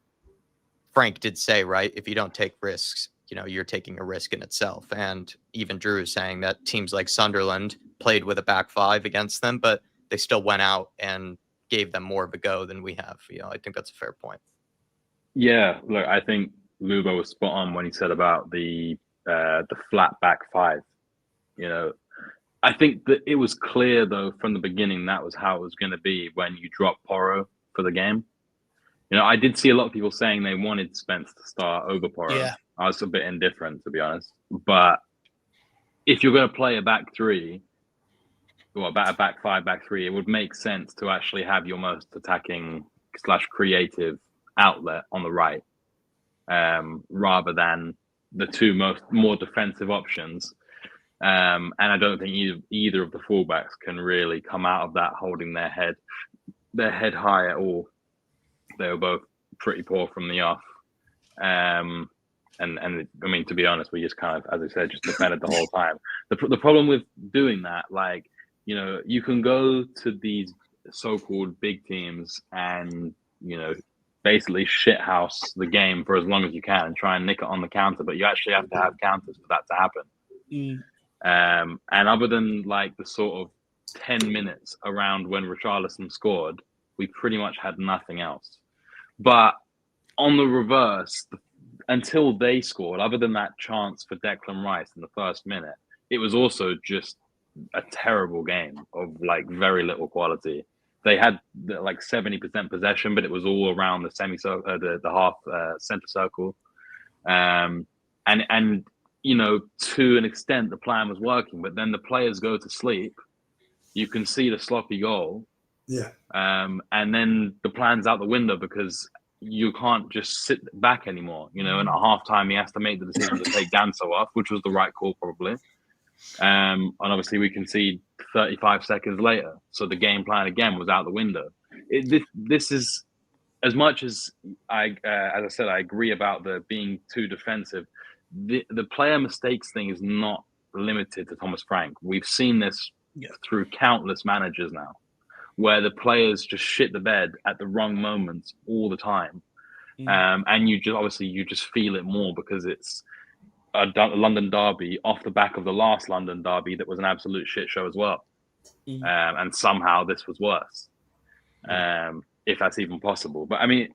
Frank did say, right, if you don't take risks, you're taking a risk in itself. And even Drew is saying that teams like Sunderland played with a back 5 against them, but they still went out and gave them more of a go than we have. I think that's a fair point. Yeah, look, I think Lubo was spot on when he said about the flat back 5. I think that it was clear though from the beginning that was how it was going to be when you drop Porro for the game. I did see a lot of people saying they wanted Spence to start over Porro. Yeah. I was a bit indifferent, to be honest. But if you're going to play a back three, or a back five, back three, it would make sense to actually have your most attacking / creative outlet on the right, rather than the two more defensive options. And I don't think either of the fullbacks can really come out of that holding their head high at all. They were both pretty poor from the off. And I mean, to be honest, we just kind of, as I said, just defended the whole time. The problem with doing that, like, you know, you can go to these so-called big teams and, you know, basically shithouse the game for as long as you can and try and nick it on the counter, but you actually have to have counters for that to happen. And other than like the sort of 10 minutes around when Richarlison scored, we pretty much had nothing else. But on the reverse, until they scored, other than that chance for Declan Rice in the first minute, it was also just a terrible game of like very little quality. They had like 70% possession, but it was all around the the half center circle. And you know, to an extent, the plan was working, but then the players go to sleep. You can see the sloppy goal. Yeah. And then the plan's out the window because you can't just sit back anymore. You know, and at halftime, he has to make the decision to take Danso off, which was the right call, probably. And obviously, we concede 35 seconds later. So the game plan again was out the window. This is, as much as as I said, I agree about the being too defensive. The player mistakes thing is not limited to Thomas Frank. We've seen this through countless managers now, where the players just shit the bed at the wrong moments all the time. And you just feel it more because it's a London derby off the back of the last London derby that was an absolute shit show as well. And somehow this was worse, if that's even possible. But I mean,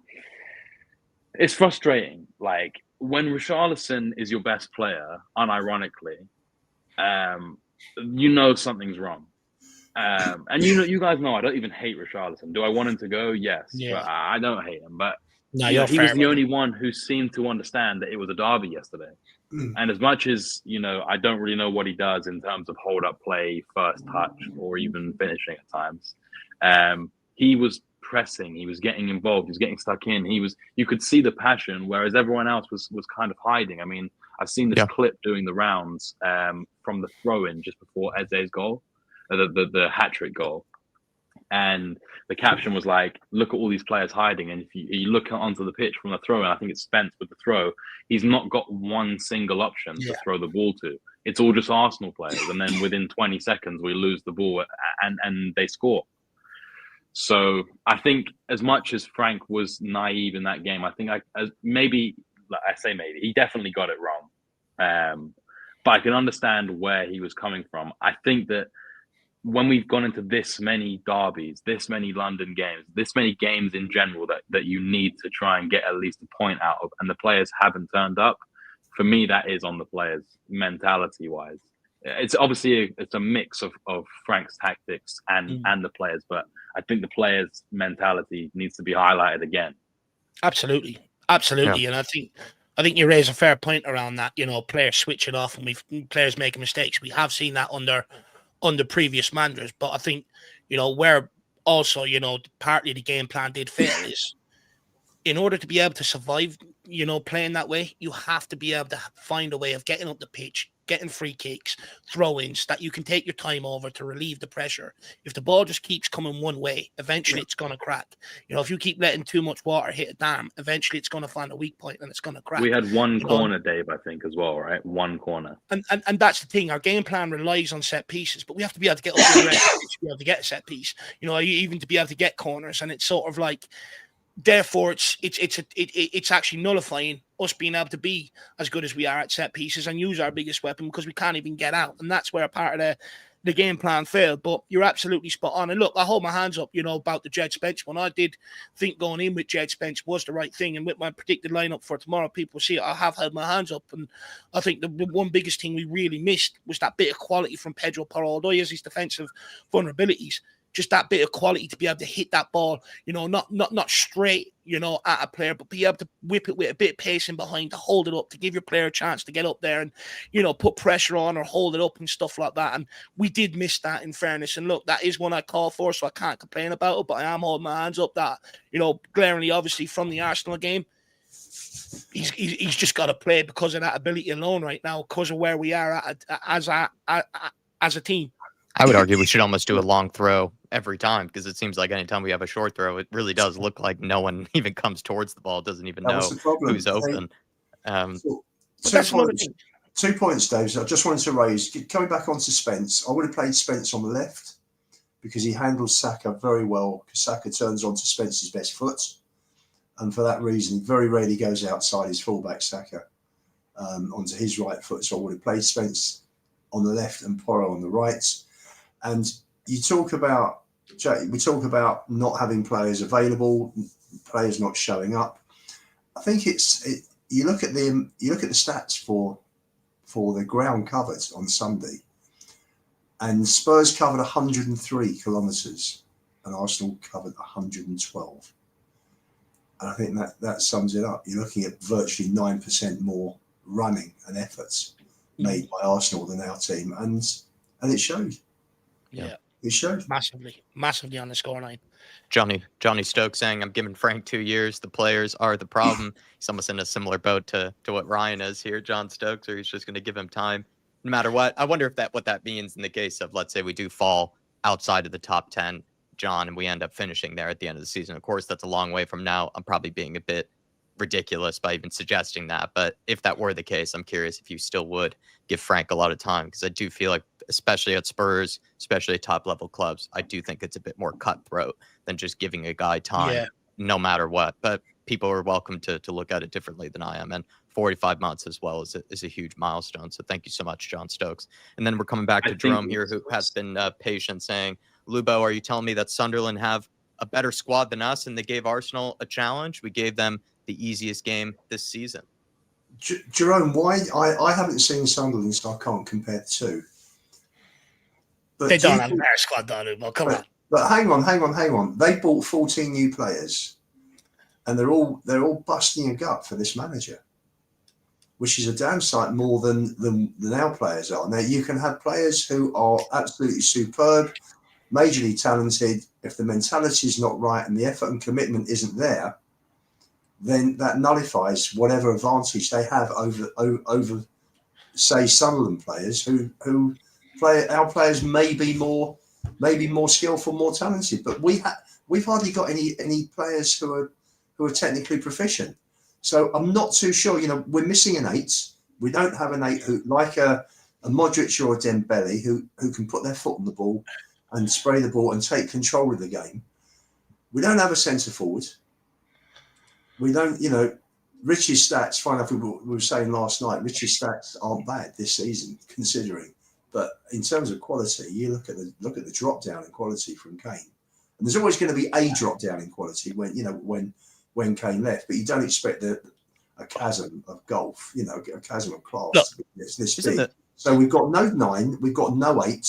it's frustrating. Like, when Richarlison is your best player, unironically, you know something's wrong. And you guys know I don't even hate Richarlison. Do I want him to go? Yes, but I don't hate him. But no, he was the only one who seemed to understand that it was a derby yesterday. And as much as, you know, I don't really know what he does in terms of hold-up play, first touch, or even finishing at times, he was pressing, he was getting involved, he was getting stuck in. You could see the passion, whereas everyone else was kind of hiding. I mean, I've seen this clip doing the rounds from the throw-in just before Eze's goal, the hat-trick goal. And the caption was like, look at all these players hiding. And if you look onto the pitch from the throw, and I think it's Spence with the throw, he's not got one single option to throw the ball to. It's all just Arsenal players. And then within 20 seconds, we lose the ball and they score. So I think as much as Frank was naive in that game, I think maybe he definitely got it wrong. But I can understand where he was coming from. I think that when we've gone into this many derbies, this many London games, this many games in general that you need to try and get at least a point out of, and the players haven't turned up, for me, that is on the players mentality-wise. It's obviously it's a mix of Frank's tactics and the players, but I think the players' mentality needs to be highlighted again. Absolutely. Yeah. And I think you raise a fair point around that. You know, players switching off and players making mistakes. We have seen that under previous managers, but I think, you know, where also, you know, partly the game plan did fail is in order to be able to survive, you know, playing that way, you have to be able to find a way of getting up the pitch, getting free kicks, throw-ins that you can take your time over to relieve the pressure. If the ball just keeps coming one way, eventually it's going to crack. You know, if you keep letting too much water hit a dam, eventually it's going to find a weak point and it's going to crack. We had one corner, Dave, I think, as well, right? One corner. And that's the thing. Our game plan relies on set pieces, but we have to be able to get up the rest to be able to get a set piece. You know, even to be able to get corners, and it's sort of like, therefore, it's actually nullifying us being able to be as good as we are at set pieces and use our biggest weapon because we can't even get out. And that's where a part of the game plan failed. But you're absolutely spot on. And look, I hold my hands up, you know, about the Jed Spence one. I did think going in with Jed Spence was the right thing. And with my predicted lineup for tomorrow, people see it. I have held my hands up. And I think the one biggest thing we really missed was that bit of quality from Pedro Porro, although he has his defensive vulnerabilities. Just that bit of quality to be able to hit that ball, you know, not straight at a player, but be able to whip it with a bit of pace in behind to hold it up, to give your player a chance to get up there and, put pressure on or hold it up and stuff like that. And we did miss that, in fairness. And look, that is one I call for, so I can't complain about it, but I am holding my hands up that, glaringly, obviously, from the Arsenal game, he's just got to play because of that ability alone right now, because of where we are as a team. I would argue we should almost do a long throw every time, because it seems like anytime we have a short throw, it really does look like no one even comes towards the ball, doesn't even know who's open. Two points, Dave. I just wanted to raise, coming back onto Spence, I would have played Spence on the left because he handles Saka very well, because Saka turns onto Spence's best foot. And for that reason, he very rarely goes outside his fullback, Saka, onto his right foot. So I would have played Spence on the left and Porro on the right. And we talk about not having players available, players not showing up. I think you look at the stats for the ground covered on Sunday, and Spurs covered 103 kilometres and Arsenal covered 112. And I think that sums it up. You're looking at virtually 9% more running and efforts made by Arsenal than our team, and it showed. Yeah, it showed massively on the scoreline. Johnny Stokes saying, "I'm giving Frank 2 years. The players are the problem." He's almost in a similar boat to what Ryan is here, John Stokes, or he's just going to give him time no matter what. I wonder what that means in the case of, let's say, we do fall outside of the top 10, John, and we end up finishing there at the end of the season. Of course, that's a long way from now. I'm probably being a bit ridiculous by even suggesting that, but if that were the case, I'm curious if you still would give Frank a lot of time, because I do feel like, especially at Spurs, especially at top level clubs, I do think it's a bit more cutthroat than just giving a guy time no matter what. But people are welcome to look at it differently than I am, and 45 months as well is a huge milestone. So thank you so much, John Stokes. And then we're coming back to Jerome here, who has been patient, saying, Lubo, are you telling me that Sunderland have a better squad than us and they gave Arsenal a challenge? We gave them the easiest game this season. Jerome, why? I haven't seen Sunderland, so I can't compare the two. But they don't have a better squad, though, Lubo. Come on. But hang on. They bought 14 new players, and they're all busting a gut for this manager, which is a damn sight more than our players are. Now, you can have players who are absolutely superb, majorly talented. If the mentality is not right and the effort and commitment isn't there, then that nullifies whatever advantage they have over say, Sunderland players who play. Our players may be more skillful, more talented, but we've hardly got any players who are technically proficient. So I'm not too sure. We're missing an 8. We don't have an 8 who, like a Modric or a Dembele, who can put their foot on the ball and spray the ball and take control of the game. We don't have a centre forward. We don't, Richie's stats, funny enough, we were saying last night, Richie's stats aren't bad this season, considering. But in terms of quality, you look at the drop down in quality from Kane. And there's always going to be a drop down in quality when Kane left, but you don't expect a chasm of golf, a chasm of class. It's this big. So we've got no 9, we've got no 8.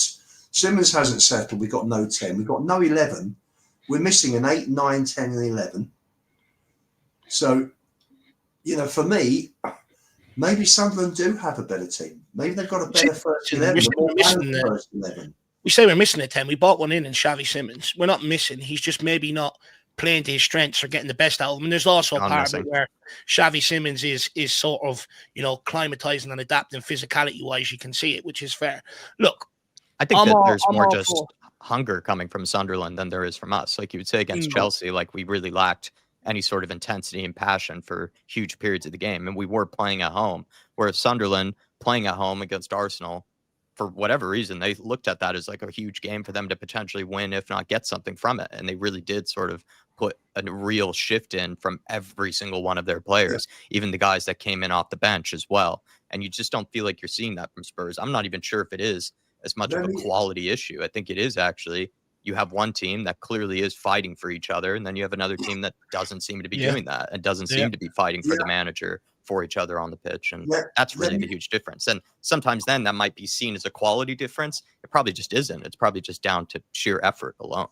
Simmons hasn't settled, we've got no 10, we've got no 11. We're missing an 8, 9, 10, and 11. So, for me, maybe Sunderland do have a better team. Maybe they've got a better first 11. We say we're missing a 10. We bought one in Xavi Simons. We're not missing. He's just maybe not playing to his strengths or getting the best out of him. And there's also a part of it where Xavi Simons is sort of, climatizing and adapting physicality-wise. You can see it, which is fair. Look, I think there's more just hunger coming from Sunderland than there is from us. Like you would say against Chelsea, like we really lacked any sort of intensity and passion for huge periods of the game. And we were playing at home, whereas Sunderland playing at home against Arsenal, for whatever reason, they looked at that as like a huge game for them to potentially win, if not get something from it. And they really did sort of put a real shift in from every single one of their players, even the guys that came in off the bench as well. And you just don't feel like you're seeing that from Spurs. I'm not even sure if it is as much of a quality issue. I think it is actually, you have one team that clearly is fighting for each other, and then you have another team that doesn't seem to be doing that and doesn't seem to be fighting for the manager, for each other on the pitch. And that's really the huge difference. And sometimes then that might be seen as a quality difference. It probably just isn't. It's probably just down to sheer effort alone.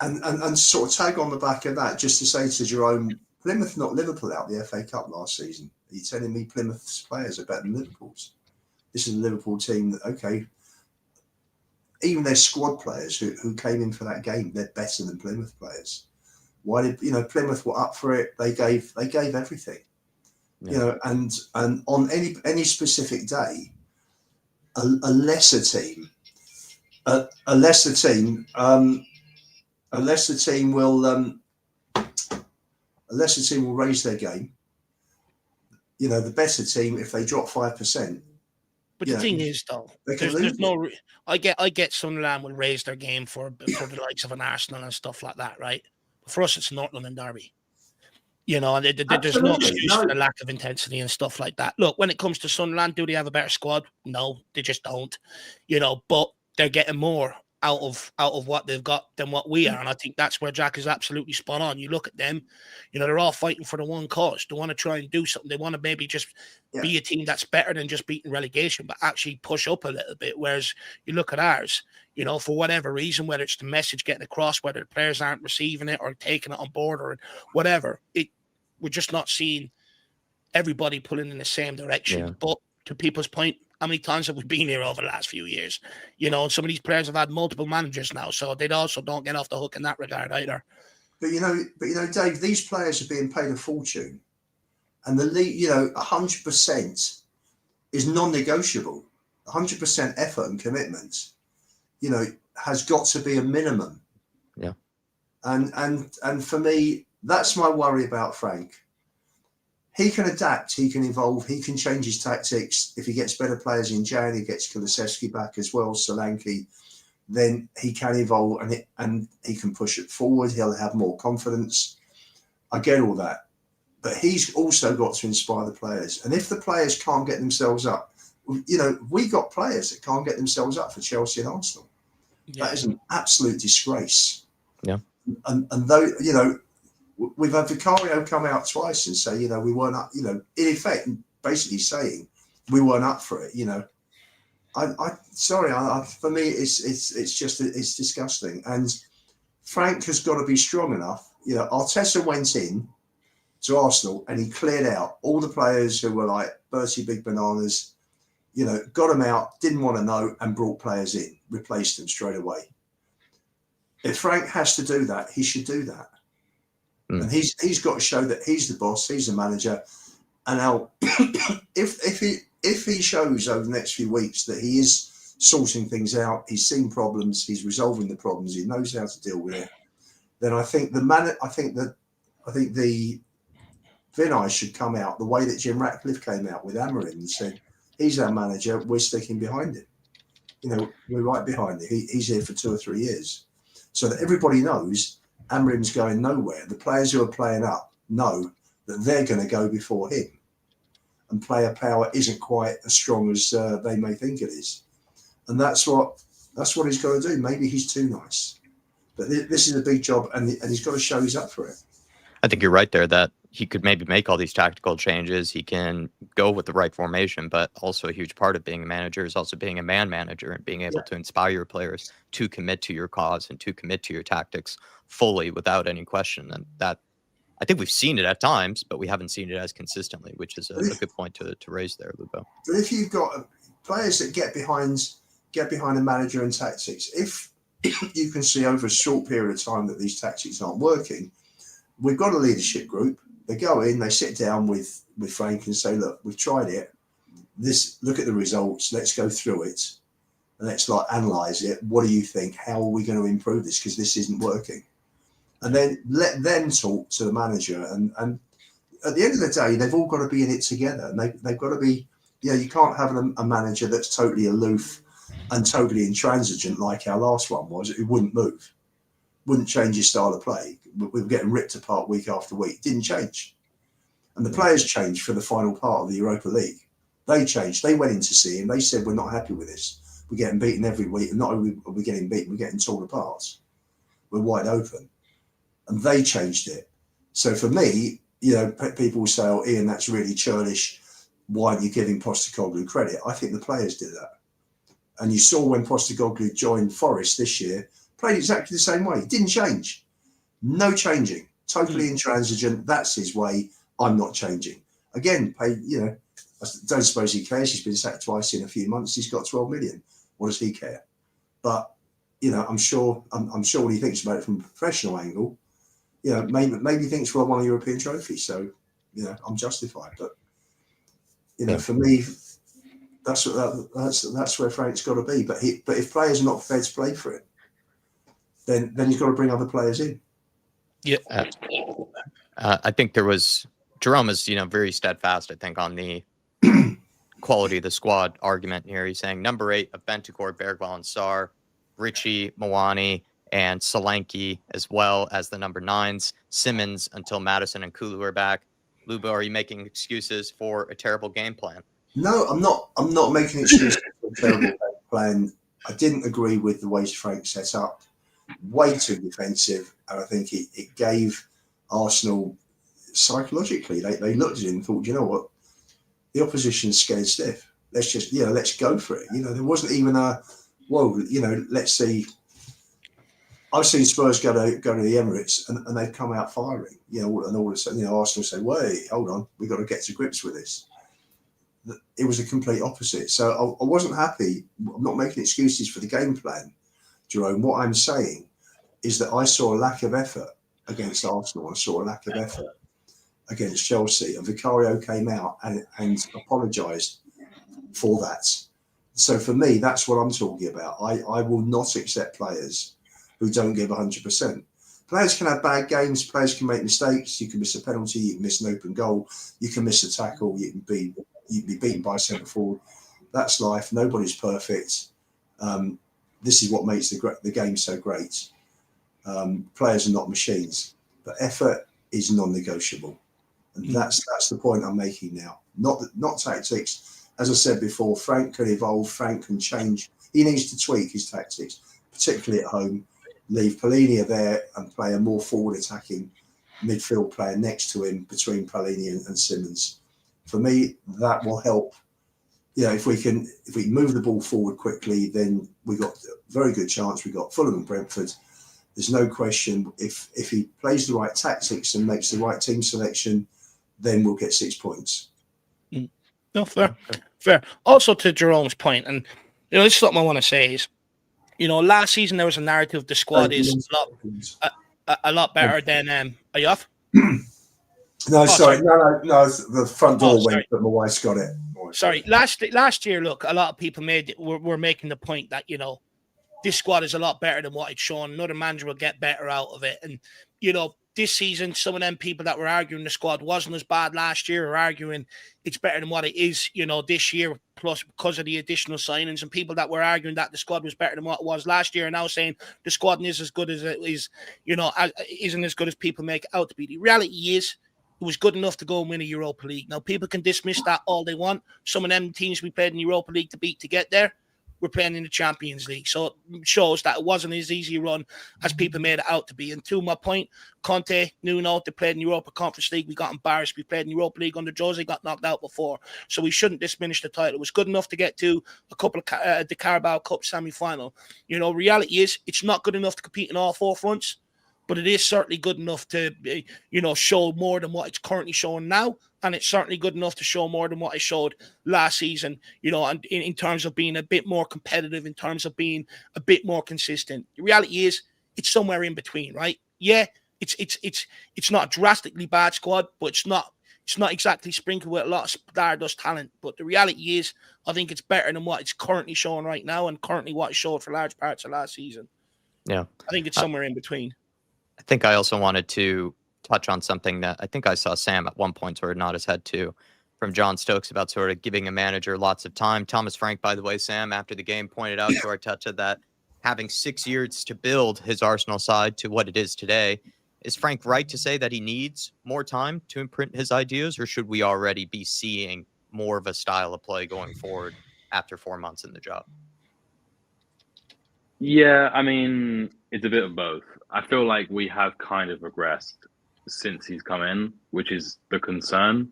And sort of tag on the back of that, just to say to Jerome, Plymouth knocked Liverpool out the FA Cup last season. Are you telling me Plymouth's players are better than Liverpool's? This is a Liverpool team that, okay, even their squad players who came in for that game, they're better than Plymouth players. Why did Plymouth were up for it? They gave everything. Yeah. And on any specific day, a lesser team will raise their game. The better team, if they drop 5%. But the thing is, though, there's no. I get Sunderland will raise their game for the likes of an Arsenal and stuff like that, right? But for us, it's North London derby. And there's no excuse for the lack of intensity and stuff like that. Look, when it comes to Sunderland, do they have a better squad? No, they just don't. But they're getting more out of what they've got than what we are, and I think that's where Jack is absolutely spot on. You look at them, they're all fighting for the one cause. They want to try and do something. They want to maybe just be a team that's better than just beating relegation, but actually push up a little bit. Whereas you look at ours, for whatever reason, whether it's the message getting across, whether the players aren't receiving it or taking it on board or whatever, we're just not seeing everybody pulling in the same direction. Yeah. But to people's point, how many times have we been here over the last few years? And some of these players have had multiple managers now, so they also don't get off the hook in that regard either. But Dave, these players are being paid a fortune, and the league, 100% is non-negotiable. 100% effort and commitment, has got to be a minimum. Yeah. And for me, that's my worry about Frank. He can adapt, he can evolve, he can change his tactics. If he gets better players in Jan, he gets Kulusevski back as well, Solanke, then he can evolve and he can push it forward. He'll have more confidence. I get all that. But he's also got to inspire the players. And if the players can't get themselves up, we got players that can't get themselves up for Chelsea and Arsenal. Yeah. That is an absolute disgrace. Yeah. And though, we've had Vicario come out twice and say, we weren't up, in effect, basically saying we weren't up for it. For me, it's disgusting. And Frank has got to be strong enough. Arteta went in to Arsenal and he cleared out all the players who were like Bertie Big Bananas, got them out, didn't want to know, and brought players in, replaced them straight away. If Frank has to do that, he should do that. And he's got to show that he's the boss, he's the manager. And now, if he shows over the next few weeks that he is sorting things out, he's seen problems, he's resolving the problems, he knows how to deal with it, then I think the Vinay should come out the way that Jim Ratcliffe came out with Amorim and said, he's our manager, we're sticking behind him. We're right behind him. He's here for 2 or 3 years. So that everybody knows Amorim's going nowhere. The players who are playing up know that they're going to go before him. And player power isn't quite as strong as they may think it is. And that's what he's got to do. Maybe he's too nice. But this is a big job, and he's got to show he's up for it. I think you're right there that he could maybe make all these tactical changes. He can go with the right formation, but also a huge part of being a manager is also being a man manager and being able to inspire your players to commit to your cause and to commit to your tactics fully without any question. And that, I think we've seen it at times, but we haven't seen it as consistently, which is a good point to raise there, Lupo. But if you've got players that get behind a manager and tactics, if you can see over a short period of time that these tactics aren't working, we've got a leadership group. They go in, they sit down with Frank and say, look, we've tried it. Look at the results. Let's go through it. And let's analyze it. What do you think? How are we going to improve this? Because this isn't working. And then let them talk to the manager. And at the end of the day, they've all got to be in it together. And they've got to be, you can't have a manager that's totally aloof and totally intransigent like our last one was. It wouldn't move. Wouldn't change his style of play. We were getting ripped apart week after week. Didn't change. And the players changed for the final part of the Europa League. They changed. They went in to see him. They said, we're not happy with this. We're getting beaten every week. And not only are we getting beaten, we're getting torn apart. We're wide open. And they changed it. So for me, people will say, oh, Ian, that's really churlish. Why aren't you giving Postecoglou credit? I think the players did that. And you saw when Postecoglou joined Forest this year, played exactly the same way. Didn't change. No changing. totally intransigent. That's his way. I'm not changing. Again, I don't suppose he cares. He's been sacked twice in a few months. He's got 12 million. What does he care? But I'm sure what he thinks about it from a professional angle. Maybe he thinks we'll won a European trophy. So, I'm justified. But for me, that's where Frank's got to be. But if players are not prepared to play for it, then he's got to bring other players in. Yeah. I think Jerome is, very steadfast, I think, on the quality of the squad argument here. He's saying number 8 of Bentancur, Bergwall, and Sarr, Richie, Mawani, and Solanke, as well as the number 9s, Simmons, until Madison and Kulu are back. Lubo, are you making excuses for a terrible game plan? No, I'm not. I'm not making excuses for a terrible game plan. I didn't agree with the way Frank set up. Way too defensive, and I think it gave Arsenal psychologically. They looked at it and thought, you know what, the opposition's scared stiff. Let's just let's go for it. There wasn't even a let's see. I've seen Spurs go to the Emirates and they've come out firing. And all of a sudden, Arsenal say, "Wait, hold on, we've got to get to grips with this." It was a complete opposite. So I wasn't happy. I'm not making excuses for the game plan, Jerome. What I'm saying is that I saw a lack of effort against Arsenal. I saw a lack of effort against Chelsea, and Vicario came out and apologised for that. So for me, that's what I'm talking about. I will not accept players who don't give 100%. Players can have bad games. Players can make mistakes. You can miss a penalty. You can miss an open goal. You can miss a tackle. You can be beaten by a centre forward. That's life. Nobody's perfect. This is what makes the game so great. Players are not machines, but effort is non-negotiable, and that's the point I'm making now. Not tactics. As I said before, Frank can evolve. Frank can change. He needs to tweak his tactics, particularly at home. Leave Palhinha there and play a more forward-attacking midfield player next to him between Palhinha and Simmons. For me, that will help. If we can move the ball forward quickly, then we got a very good chance. We got Fulham and Brentford. There's no question. If he plays the right tactics and makes the right team selection, then we'll get 6 points. No, fair. Also, to Jerome's point, and this is something I want to say is, last season there was a narrative the squad is a lot better than. Are you off? No, sorry. No. The front door went, but my wife's got it. Sorry. Last year, look, a lot of people were making the point that this squad is a lot better than what it's shown. Another manager will get better out of it, and this season, some of them people that were arguing the squad wasn't as bad last year are arguing it's better than what it is, this year, plus because of the additional signings, and people that were arguing that the squad was better than what it was last year are now saying the squad isn't as good as it is, isn't as good as people make it out to be. The reality is, it was good enough to go and win a Europa League. Now, people can dismiss that all they want. Some of them teams we played in the Europa League to beat to get there, we're playing in the Champions League. So it shows that it wasn't as easy a run as people made it out to be. And to my point, Conte, Nuno, they played in the Europa Conference League. We got embarrassed. We played in the Europa League under Jose, got knocked out before. So we shouldn't diminish the title. It was good enough to get to a couple of the Carabao Cup semi-final. Reality is it's not good enough to compete in all 4 fronts, but it is certainly good enough to, show more than what it's currently showing now. And it's certainly good enough to show more than what it showed last season, and in terms of being a bit more competitive, in terms of being a bit more consistent. The reality is it's somewhere in between, right? Yeah, it's not a drastically bad squad, but it's not exactly sprinkled with a lot of stardust talent. But the reality is I think it's better than what it's currently showing right now and currently what it showed for large parts of last season. Yeah. I think it's somewhere in between. I think I also wanted to touch on something that I think I saw Sam at one point sort of nod his head to from John Stokes about sort of giving a manager lots of time. Thomas Frank, by the way, Sam, after the game pointed out to our touch that having 6 years to build his Arsenal side to what it is today. Is Frank right to say that he needs more time to imprint his ideas, or should we already be seeing more of a style of play going forward after 4 months in the job? Yeah, I mean, it's a bit of both. I feel like we have kind of regressed since he's come in, which is the concern.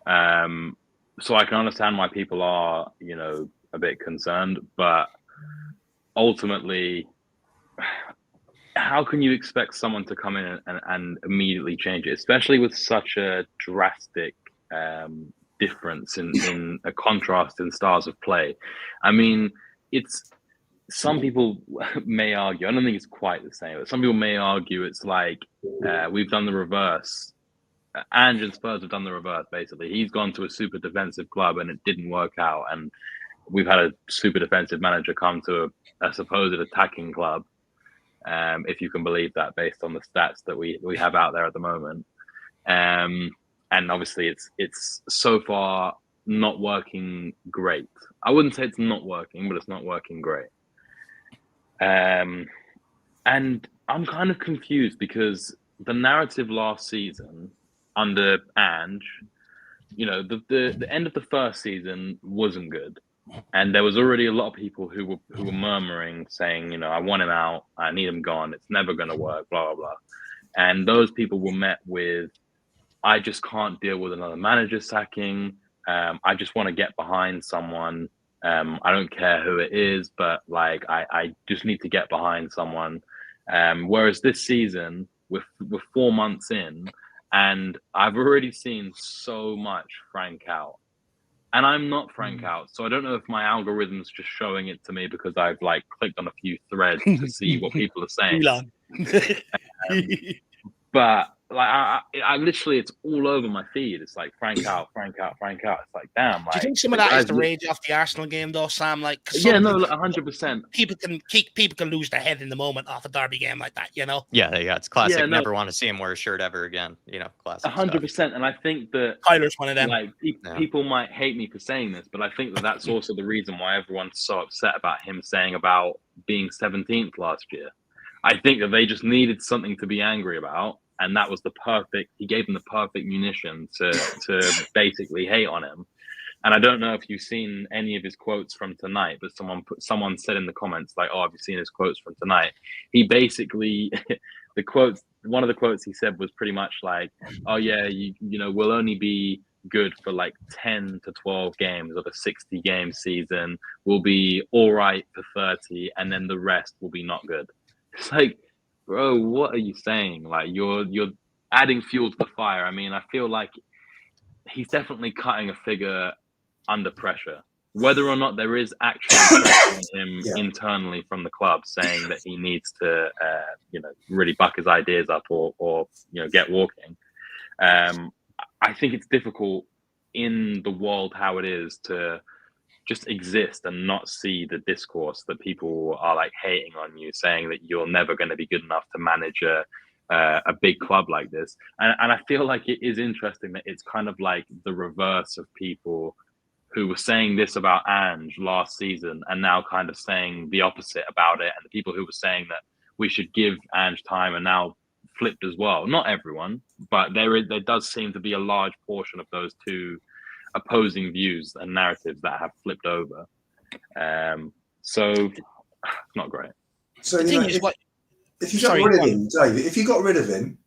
So I can understand why people are, a bit concerned, but ultimately, how can you expect someone to come in and immediately change it, especially with such a drastic difference in a contrast in styles of play? I mean, it's some people may argue, I don't think it's quite the same, but some people may argue it's like we've done the reverse. Ange and Spurs have done the reverse, basically. He's gone to a super defensive club and it didn't work out. And we've had a super defensive manager come to a supposed attacking club, if you can believe that, based on the stats that we have out there at the moment. And obviously it's so far not working great. I wouldn't say it's not working, but it's not working great. And I'm kind of confused because the narrative last season under Ange, the end of the first season wasn't good. And there was already a lot of people who were murmuring, saying, I want him out, I need him gone, it's never going to work, blah, blah, blah. And those people were met with, I just can't deal with another manager sacking. I just want to get behind someone. I don't care who it is, but like I just need to get behind someone. Whereas this season, we're 4 months in, and I've already seen so much Frank out. And I'm not Frank out, so I don't know if my algorithm's just showing it to me because I've like clicked on a few threads to see what people are saying. But like I literally, it's all over my feed. It's like Frank out, Frank out, Frank out. It's like, damn. Like, do you think some of that is the rage off the Arsenal game, though, Sam? Like, 100%. People can lose their head in the moment off a derby game like that, Yeah, it's classic. Never want to see him wear a shirt ever again. Classic. 100%. And I think that Tyler's one of them. Like people might hate me for saying this, but I think that that's also the reason why everyone's so upset about him saying about being 17th last year. I think that they just needed something to be angry about. And that was he gave them the perfect munition to basically hate on him. And I don't know if you've seen any of his quotes from tonight, but someone said in the comments, like, oh, have you seen his quotes from tonight? He basically, one of the quotes he said was pretty much like, oh yeah, we'll only be good for like 10 to 12 games of a 60 game season. We'll be all right for 30, and then the rest will be not good. It's like, bro, what are you saying? Like, you're adding fuel to the fire. I mean, I feel like he's definitely cutting a figure under pressure. Whether or not there is actually pressure on him internally from the club saying that he needs to, really buck his ideas up or get walking. I think it's difficult in the world how it is to just exist and not see the discourse that people are like hating on you, saying that you're never going to be good enough to manage a big club like this. And I feel like it is interesting that it's kind of like the reverse of people who were saying this about Ange last season and now kind of saying the opposite about it. And the people who were saying that we should give Ange time are now flipped as well. Not everyone, but there does seem to be a large portion of those two opposing views and narratives that have flipped over. So it's not great. So if you got rid of him, David, if you got rid of him,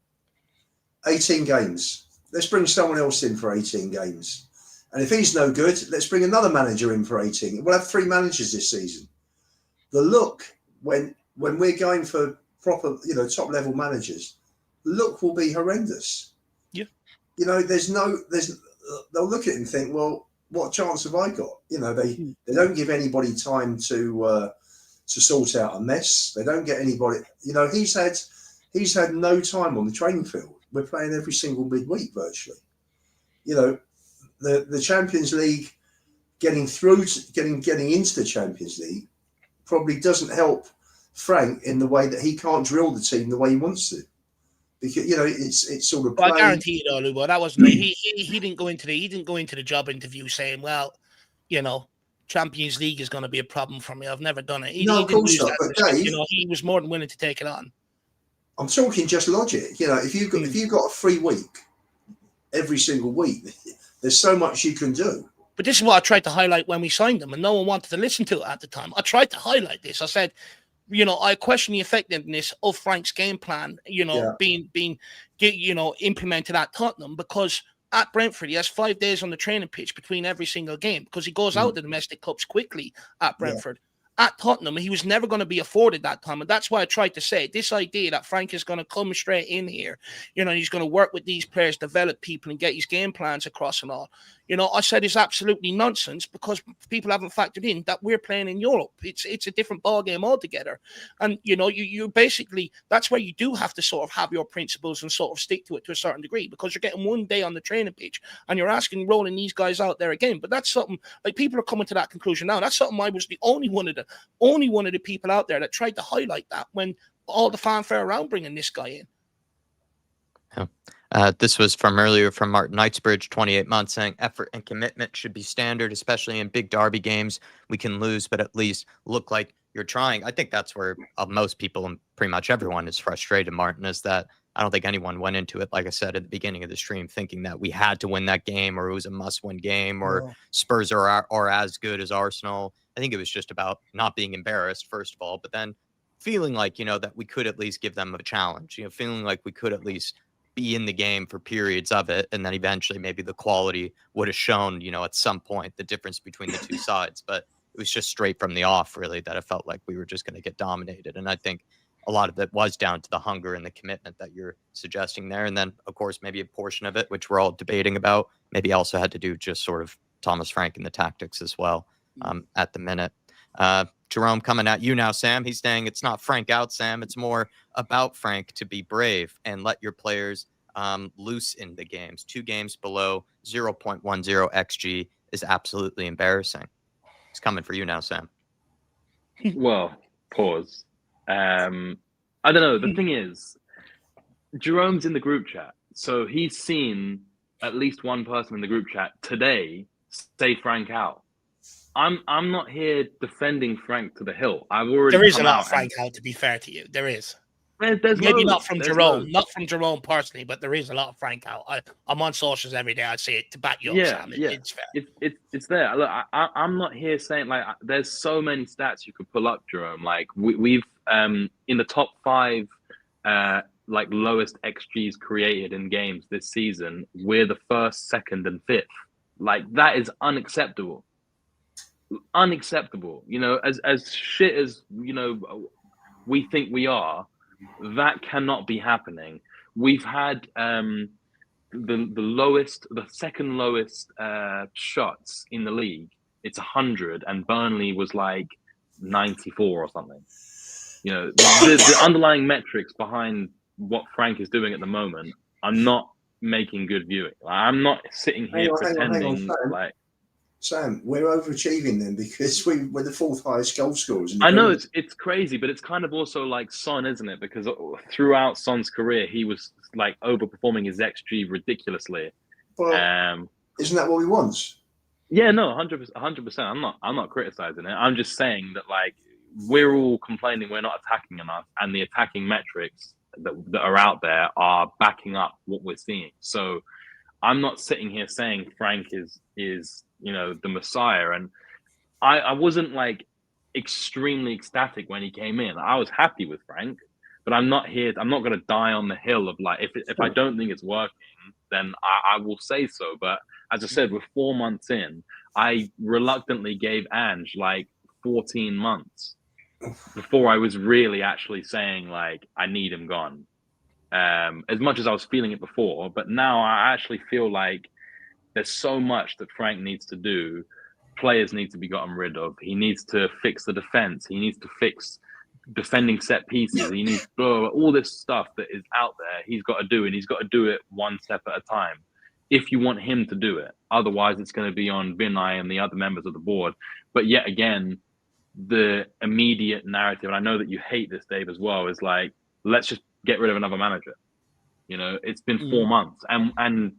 18 games, let's bring someone else in for 18 games. And if he's no good, let's bring another manager in for 18. We'll have 3 managers this season. The look when we're going for proper, top level managers, the look will be horrendous. Yeah. They'll look at it and think, well, what chance have I got? They don't give anybody time to sort out a mess. They don't get anybody. He's had no time on the training field. We're playing every single midweek virtually. The Champions League, getting into the Champions League probably doesn't help Frank in the way that he can't drill the team the way he wants to. Because it's sort of. Well, I guarantee you, though, Lubo, that wasn't he didn't go into the job interview saying, well, Champions League is going to be a problem for me. I've never done it. No, of course not. But Dave, he was more than willing to take it on. I'm talking just logic. If you've got a free week every single week, there's so much you can do. But this is what I tried to highlight when we signed him, and no one wanted to listen to it at the time. I tried to highlight this. I said, I question the effectiveness of Frank's game plan, being implemented at Tottenham, because at Brentford, he has 5 days on the training pitch between every single game because he goes out the domestic cups quickly at Brentford. at Tottenham, he was never going to be afforded that time. And that's why I tried to say this idea that Frank is going to come straight in here, he's going to work with these players, develop people, and get his game plans across and all. I said it's absolutely nonsense because people haven't factored in that we're playing in Europe. It's a different ballgame altogether. And, you basically, that's where you do have to sort of have your principles and sort of stick to it to a certain degree, because you're getting one day on the training pitch and you're asking rolling these guys out there again. But that's something, like, people are coming to that conclusion now. That's something I was the only one of the people out there that tried to highlight that when all the fanfare around bringing this guy in. This was from earlier from Martin Knightsbridge, 28 months, saying effort and commitment should be standard, especially in big derby games. We can lose, but at least look like you're trying. I think that's where most people and pretty much everyone is frustrated, Martin, is that I don't think anyone went into it, like I said at the beginning of the stream, thinking that we had to win that game or it was a must-win game or Spurs are as good as Arsenal. I think it was just about not being embarrassed, first of all, but then feeling like, that we could at least give them a challenge, feeling like we could at least be in the game for periods of it. And then eventually maybe the quality would have shown, at some point the difference between the two sides. But it was just straight from the off, really, that it felt like we were just going to get dominated. And I think a lot of it was down to the hunger and the commitment that you're suggesting there. And then, of course, maybe a portion of it, which we're all debating about, maybe also had to do just sort of Thomas Frank and the tactics as well at the minute. Jerome coming at you now, Sam. He's saying it's not Frank out, Sam. It's more about Frank to be brave and let your players loose in the games. 2 games below 0.10 XG is absolutely embarrassing. It's coming for you now, Sam. Well, pause. I don't know. The thing is, Jerome's in the group chat, so he's seen at least one person in the group chat today say Frank out. I'm not here defending Frank to the hill. There is a lot of Frank out, to be fair to you. There is. There's maybe not from Jerome, not from Jerome personally, but there is a lot of Frank out. I'm on socials every day. I'd say it to back you up, Sam. It's fair. It's there. Look, I'm not here saying like there's so many stats you could pull up, Jerome. Like we've in the top 5 like lowest XGs created in games this season, we're the 1st, 2nd, and 5th. Like that is unacceptable. Unacceptable. As shit as we think we are, that cannot be happening. We've had the lowest, the 2nd lowest shots in the league. It's 100, and Burnley was like 94 or something. The underlying metrics behind what Frank is doing at the moment are not making good viewing. I'm not sitting here pretending like. Sam, we're overachieving then because we're the 4th highest goal scorers. I know it's crazy, but it's kind of also like Son, isn't it? Because throughout Son's career, he was like overperforming his XG ridiculously. Well, isn't that what we want? Yeah, no, 100%. I'm not criticizing it. I'm just saying that like we're all complaining we're not attacking enough, and the attacking metrics that are out there are backing up what we're seeing. So I'm not sitting here saying Frank is the Messiah, and I wasn't like extremely ecstatic when he came in. I was happy with Frank, but I'm not going to die on the hill of like if I don't think it's working, then I will say so. But as I said, we're 4 months in. I reluctantly gave Ange like 14 months before I was really actually saying like I need him gone. As much as I was feeling it before, but now I actually feel like there's so much that Frank needs to do. Players need to be gotten rid of. He needs to fix the defense. He needs to fix defending set pieces. He needs all this stuff that is out there. He's got to do, and he's got to do it one step at a time. If you want him to do it, otherwise it's going to be on Vinay and the other members of the board. But yet again, the immediate narrative, and I know that you hate this, Dave, as well, is like, let's just get rid of another manager. It's been 4 months, and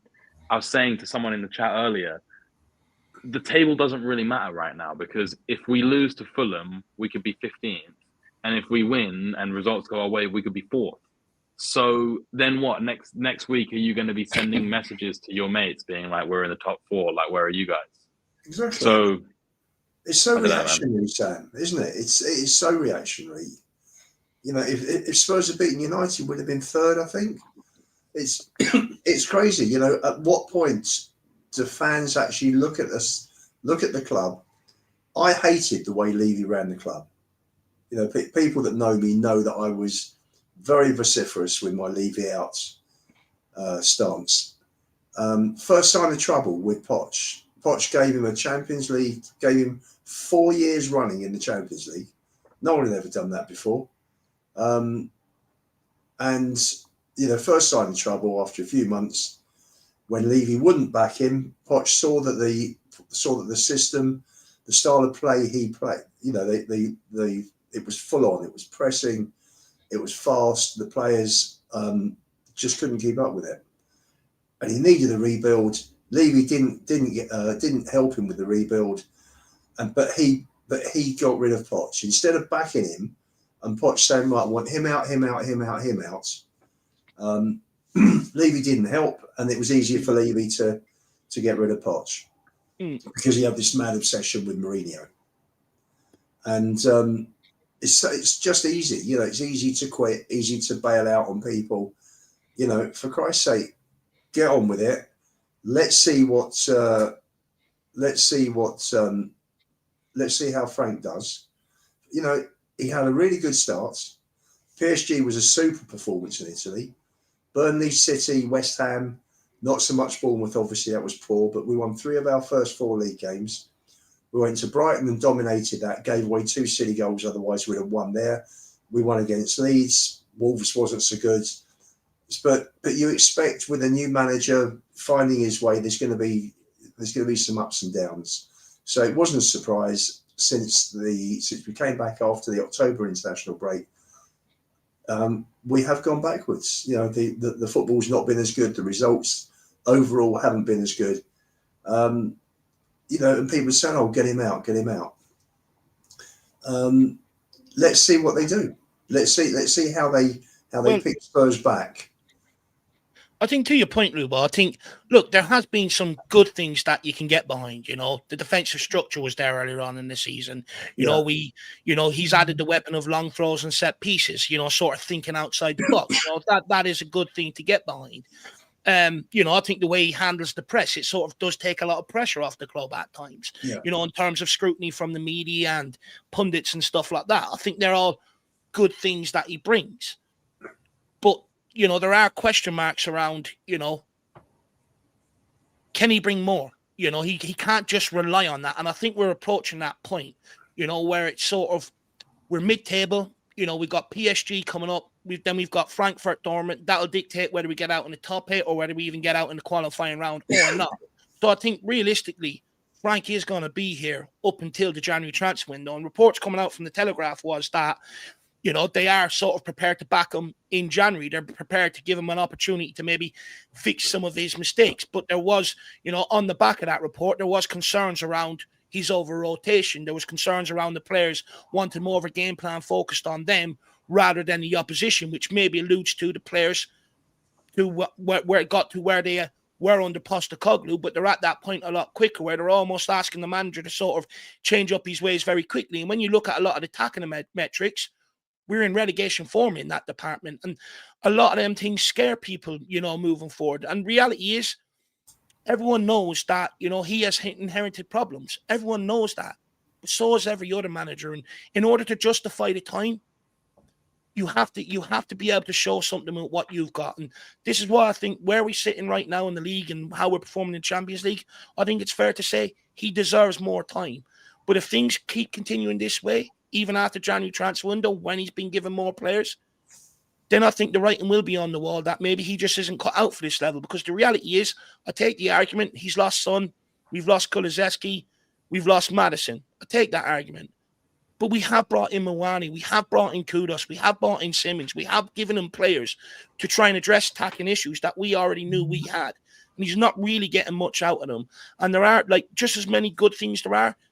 I was saying to someone in the chat earlier, the table doesn't really matter right now, because if we lose to Fulham, we could be 15th. And if we win and results go our way, we could be 4th. So then what? Next week, are you going to be sending messages to your mates being like, we're in the top 4, like, where are you guys? Exactly. So it's so reactionary, Sam, isn't it? It's so reactionary. If Spurs had beaten United, would have been 3rd, I think. It's crazy. At what point do fans actually look at us, look at the club, I hated the way Levy ran the club. You know, people that know me know that I was very vociferous with my Levy out stance. First sign of trouble with Poch. Poch gave him a Champions League, gave him 4 years running in the Champions League. No one had ever done that before. And, you know, first sign of trouble after a few months, when Levy wouldn't back him, Poch saw that the system, the style of play he played, you know, it was full on. It was pressing. It was fast. The players just couldn't keep up with it, and he needed a rebuild. Levy didn't help him with the rebuild, but he got rid of Poch instead of backing him, and Poch saying, "Right, I want him out, him out, him out, him out." Levy didn't help, and it was easier for Levy to get rid of Poch because he had this mad obsession with Mourinho, and it's just easy, you know. It's easy to quit, easy to bail out on people, you know. For Christ's sake, get on with it. Let's see how Frank does. You know, he had a really good start. PSG was a super performance in Italy. Burnley, City, West Ham, not so much Bournemouth, obviously, that was poor, but we won 3 of our first 4 league games. We went to Brighton and dominated that, gave away 2 silly goals, otherwise we'd have won there. We won against Leeds. Wolves wasn't so good. But you expect with a new manager finding his way, there's going to be some ups and downs. So it wasn't a surprise since we came back after the October international break. We have gone backwards. You know, the football's not been as good. The results overall haven't been as good. You know, and people saying, "Oh, get him out, get him out." Let's see what they do. Let's see how they pick Spurs back. I think to your point, Rubo, I think, look, there has been some good things that you can get behind. You know, the defensive structure was there earlier on in the season. You know, he's added the weapon of long throws and set pieces, you know, sort of thinking outside the box. You know, that is a good thing to get behind. You know, I think the way he handles the press, it sort of does take a lot of pressure off the club at times, you know, in terms of scrutiny from the media and pundits and stuff like that. I think they're all good things that he brings. But, you know, there are question marks around, you know, can he bring more? You know, he can't just rely on that. And I think we're approaching that point, you know, where it's sort of, we're mid-table. You know, we've got PSG coming up. We've got Frankfurt, Dortmund. That'll dictate whether we get out in the top 8 or whether we even get out in the qualifying round or not. So I think realistically, Frank is going to be here up until the January transfer window. And reports coming out from the Telegraph was that, you know, they are sort of prepared to back him in January. They're prepared to give him an opportunity to maybe fix some of his mistakes. But there was, you know, on the back of that report, there was concerns around his over-rotation. There was concerns around the players wanting more of a game plan focused on them rather than the opposition, which maybe alludes to the players to where it got to where they were under Postecoglou, but they're at that point a lot quicker, where they're almost asking the manager to sort of change up his ways very quickly. And when you look at a lot of the attacking metrics, we're in relegation form in that department. And a lot of them things scare people, you know, moving forward. And reality is, everyone knows that, you know, he has inherited problems. Everyone knows that. But so is every other manager. And in order to justify the time, you have to be able to show something with what you've got. And this is why I think where we're sitting right now in the league and how we're performing in Champions League, I think it's fair to say he deserves more time. But if things keep continuing this way, even after January transfer window, when he's been given more players, then I think the writing will be on the wall that maybe he just isn't cut out for this level. Because the reality is, I take the argument, he's lost Son, we've lost Kulusevski, we've lost Maddison. I take that argument. But we have brought in Mawani, we have brought in Kudos, we have brought in Simmons, we have given him players to try and address attacking issues that we already knew we had. And he's not really getting much out of them. And there are, like, just as many good things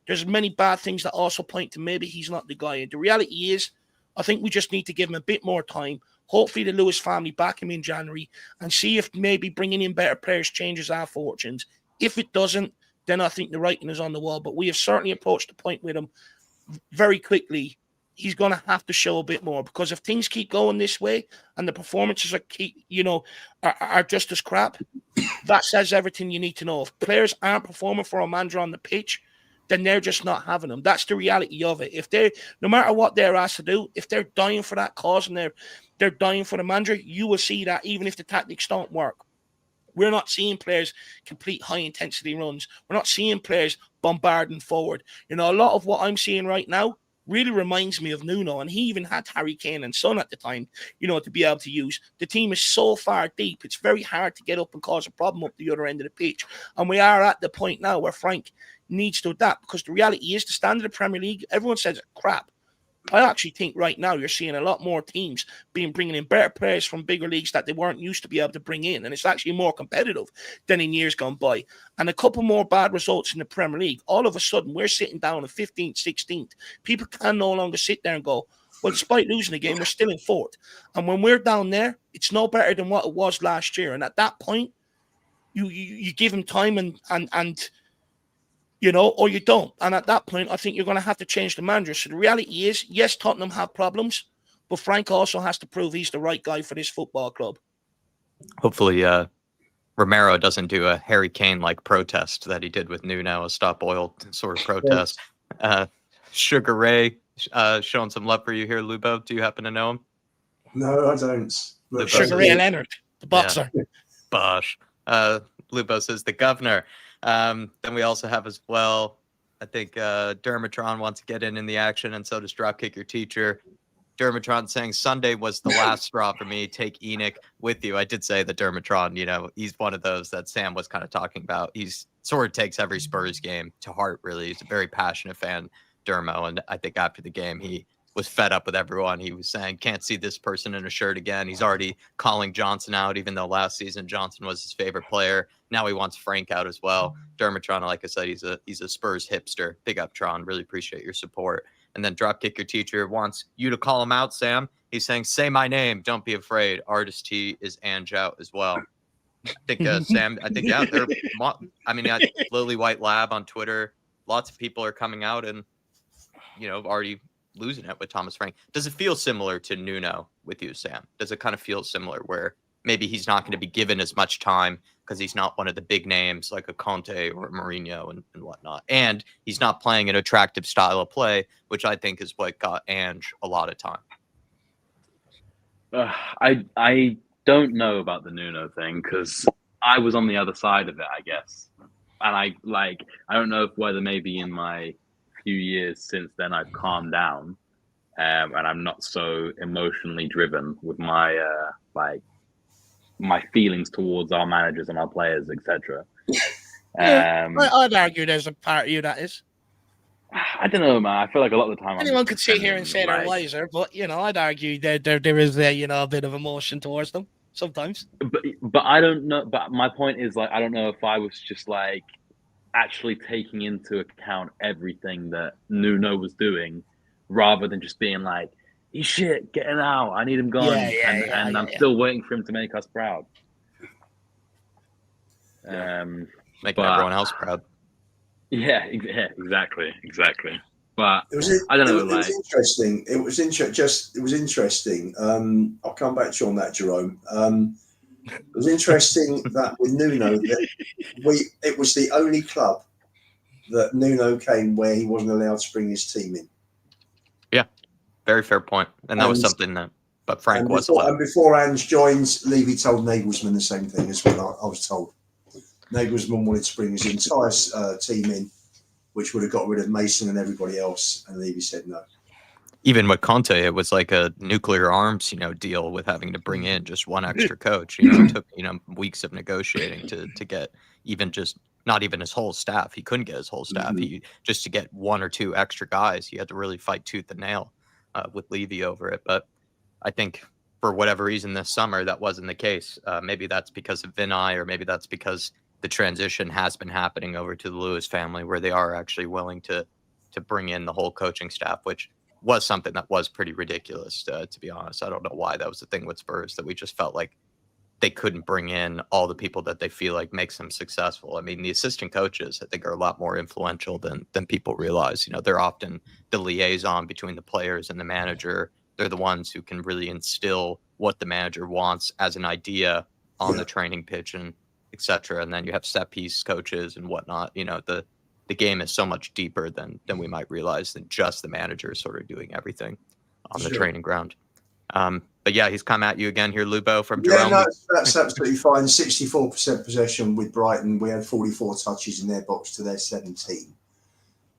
there's many bad things that also point to maybe he's not the guy. And the reality is, I think we just need to give him a bit more time. Hopefully the Lewis family back him in January and see if maybe bringing in better players changes our fortunes. If it doesn't, then I think the writing is on the wall. But we have certainly approached the point with him very quickly. He's going to have to show a bit more, because if things keep going this way and the performances are just as crap, that says everything you need to know. If players aren't performing for a manager on the pitch, then they're just not having them. That's the reality of it. If they're, no matter what they're asked to do, if they're dying for that cause and they're dying for the manager, you will see that even if the tactics don't work. We're not seeing players complete high-intensity runs. We're not seeing players bombarding forward. You know, a lot of what I'm seeing right now really reminds me of Nuno, and he even had Harry Kane and Son at the time, you know, to be able to use. The team is so far deep, it's very hard to get up and cause a problem up the other end of the pitch. And we are at the point now where Frank needs to adapt, because the reality is the standard of Premier League, everyone says it's crap. I actually think right now you're seeing a lot more teams bringing in better players from bigger leagues that they weren't used to be able to bring in. And it's actually more competitive than in years gone by. And a couple more bad results in the Premier League. All of a sudden, we're sitting down at 15th, 16th. People can no longer sit there and go, well, despite losing the game, we're still in fourth. And when we're down there, it's no better than what it was last year. And at that point, you give them time and you know, or you don't. And at that point, I think you're going to have to change the manager. So the reality is, yes, Tottenham have problems, but Frank also has to prove he's the right guy for this football club. Hopefully, Romero doesn't do a Harry Kane-like protest that he did with Nuno, a stop oil sort of protest. Sugar Ray showing some love for you here, Lubo. Do you happen to know him? No, I don't. Sugar Ray Leonard, the boxer. Yeah. Bosh. Lubo says the governor. Then we also have as well, I think Dermatron wants to get in the action, and so does Dropkick Your Teacher. Dermatron saying Sunday was the last straw for me. Take Enoch with you. I did say that Dermatron, you know, he's one of those that Sam was kind of talking about. He's sort of takes every Spurs game to heart, really. He's a very passionate fan, Dermo, and I think after the game he was fed up with everyone. He was saying, can't see this person in a shirt again. He's already calling Johnson out, even though last season Johnson was his favorite player. Now he wants Frank out as well. Dermatron, like I said, he's a Spurs hipster. Big up, Tron. Really appreciate your support. And then Dropkick Your Teacher wants you to call him out, Sam. He's saying, say my name. Don't be afraid. Artist T is Ange out as well. I think, Sam, yeah, Lily White Lab on Twitter. Lots of people are coming out and, you know, already losing it with Thomas Frank. Does it feel similar to Nuno with you, Sam? Does it kind of feel similar where maybe he's not going to be given as much time because he's not one of the big names like a Conte or a Mourinho and whatnot, and he's not playing an attractive style of play, which I think is what got Ange a lot of time? I don't know about the Nuno thing because I was on the other side of it, I guess, and I don't know whether maybe in my few years since then I've calmed down, and I'm not so emotionally driven with my my feelings towards our managers and our players, etc. I'd argue there's a part of you that is. I don't know, man. I feel like a lot of the time anyone could sit here and say they're wiser, but you know, I'd argue there is a bit of emotion towards them sometimes. But I don't know. But my point is, like, I don't know if I was just like actually taking into account everything that Nuno was doing, rather than just being like, he's shit, get him out, I need him gone, and I'm still waiting for him to make us proud. Making everyone else proud. Yeah, exactly. But I don't know. It was interesting. It was interesting. I'll come back to you on that, Jerome. It was interesting that with Nuno, it was the only club that Nuno came where he wasn't allowed to bring his team in. Yeah, very fair point. And that was something that, but Frank was allowed. And before Ange joined, Levy told Nagelsmann the same thing as well. I was told Nagelsmann wanted to bring his entire team in, which would have got rid of Mason and everybody else, and Levy said no. Even with Conte, it was like a nuclear arms, deal with having to bring in just one extra coach. It took, weeks of negotiating to get not even his whole staff. He couldn't get his whole staff. Just to get one or two extra guys, he had to really fight tooth and nail with Levy over it. But I think for whatever reason this summer, that wasn't the case. Maybe that's because of Vinay, or maybe that's because the transition has been happening over to the Lewis family, where they are actually willing to bring in the whole coaching staff, which was something that was pretty ridiculous, to be honest. I don't know why that was the thing with Spurs, that we just felt like they couldn't bring in all the people that they feel like makes them successful. I mean, the assistant coaches, I think, are a lot more influential than people realize. They're often the liaison between the players and the manager. They're the ones who can really instill what the manager wants as an idea on the training pitch and etc. And then you have set piece coaches and whatnot. The the game is so much deeper than we might realize than just the manager sort of doing everything on the training ground. But yeah, he's come at you again here, Lubo from Jerome. Yeah, no, that's absolutely fine. 64% possession with Brighton. We had 44 touches in their box to their 17.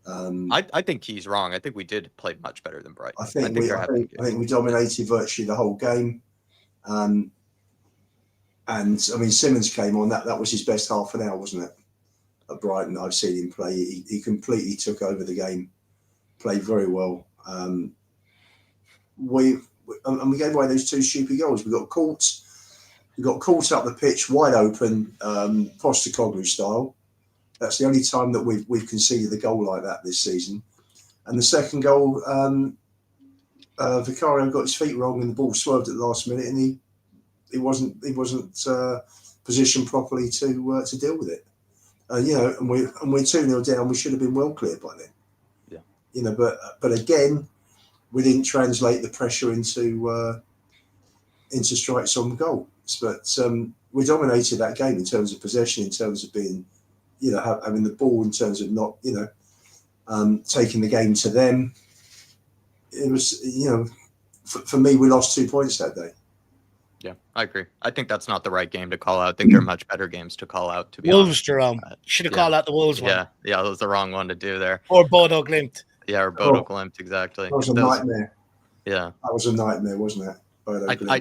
I think he's wrong. I think we did play much better than Brighton. I think we dominated virtually the whole game. And I mean, Simmons came on. That was his best half an hour, wasn't it? At Brighton, I've seen him play. He completely took over the game. Played very well. We gave away those 2 stupid goals. We got caught up the pitch wide open, Postecoglou style. That's the only time that we've conceded a goal like that this season. And the second goal, Vicario got his feet wrong and the ball swerved at the last minute, and he wasn't positioned properly to deal with it. And we're 2-0 down. We should have been well clear by then. Yeah. But again, we didn't translate the pressure into strikes on goal. But we dominated that game in terms of possession, in terms of being, having the ball, in terms of not, taking the game to them. It was, for me, we lost 2 points that day. Yeah, I agree. I think that's not the right game to call out. I think there are much better games to call out, to be Wolves, honest. Jerome. Should have called out the Wolves one. Yeah, that was the wrong one to do there. Or Bodo Glimt. Yeah, or Bodo Glimt, exactly. That was a nightmare. Yeah. That was a nightmare, wasn't it?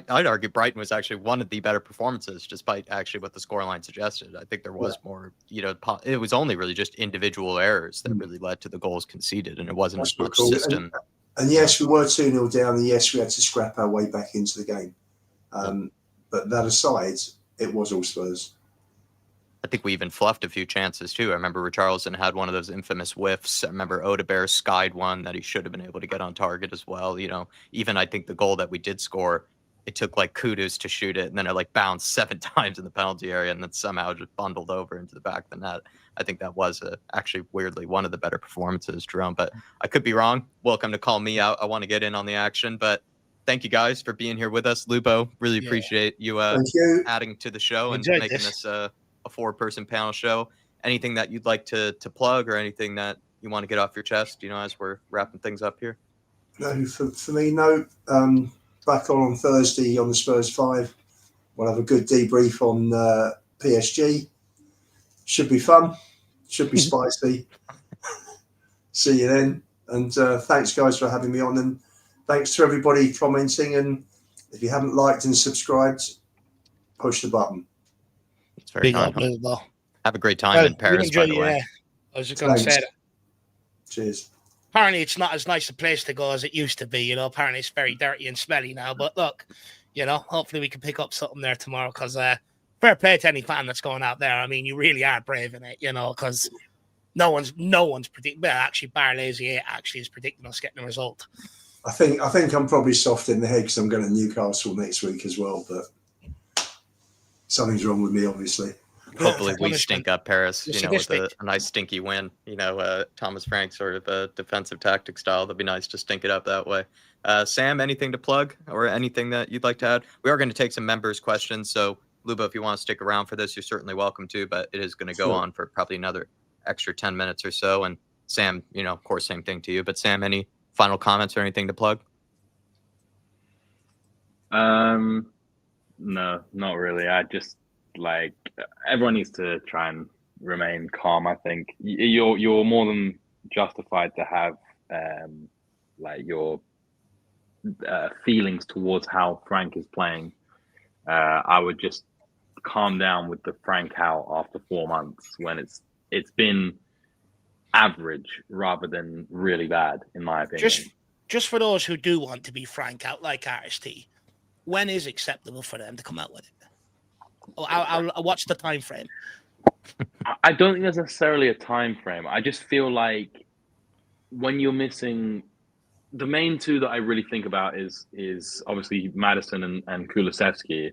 I'd argue Brighton was actually one of the better performances, despite actually what the scoreline suggested. I think there was more, it was only really just individual errors that really led to the goals conceded, and it wasn't as much system. And yes, we were 2-0 down, and yes, we had to scrap our way back into the game. But that aside, it was all Spurs. I think we even fluffed a few chances too. I remember Richarlison had one of those infamous whiffs. I remember Odegaard skied one that he should have been able to get on target as well. Even I think the goal that we did score, it took like Kudus to shoot it, and then it bounced 7 times in the penalty area, and then somehow just bundled over into the back of the net. I think that was actually weirdly one of the better performances, Jerome. But I could be wrong. Welcome to call me out. I want to get in on the action, but thank you guys for being here with us. Lubo, really appreciate you adding to the show and making this a 4-person panel show. Anything that you'd like to plug, or anything that you want to get off your chest, as we're wrapping things up here? No, for me, no. Back on Thursday on the Spurs 5. We'll have a good debrief on PSG. Should be fun. Should be spicy. See you then. And thanks, guys, for having me on. And thanks to everybody commenting. And if you haven't liked and subscribed, push the button. It's very kind. Have a great time in Paris, by the way. I was just going to say that. Cheers. Apparently, it's not as nice a place to go as it used to be. Apparently, it's very dirty and smelly now. But look, hopefully we can pick up something there tomorrow, because fair play to any fan that's going out there. I mean, you really are brave in it, because no one's predicting. Well, actually, bar Lazy 8 actually is predicting us getting a result. I think I'm probably soft in the head because I'm going to Newcastle next week as well. But something's wrong with me, obviously. Hopefully we stink up Paris, with a nice stinky win. Thomas Frank sort of a defensive tactic style. That'd be nice to stink it up that way. Sam, anything to plug or anything that you'd like to add? We are going to take some members' questions. So, Lubo, if you want to stick around for this, you're certainly welcome to, but it is going to go on for probably another extra 10 minutes or so. And Sam, of course, same thing to you. But Sam, any final comments or anything to plug? No, not really. I just everyone needs to try and remain calm. I think you're more than justified to have your feelings towards how Frank is playing. I would just calm down with the Frank out after 4 months, when it's been average rather than really bad, in my opinion. Just for those who do want to be Frank out, like RST, when is acceptable for them to come out with it? I'll watch the time frame. I don't think there's necessarily a time frame. I just feel like when you're missing the main two that I really think about is obviously Maddison and Kulusevski,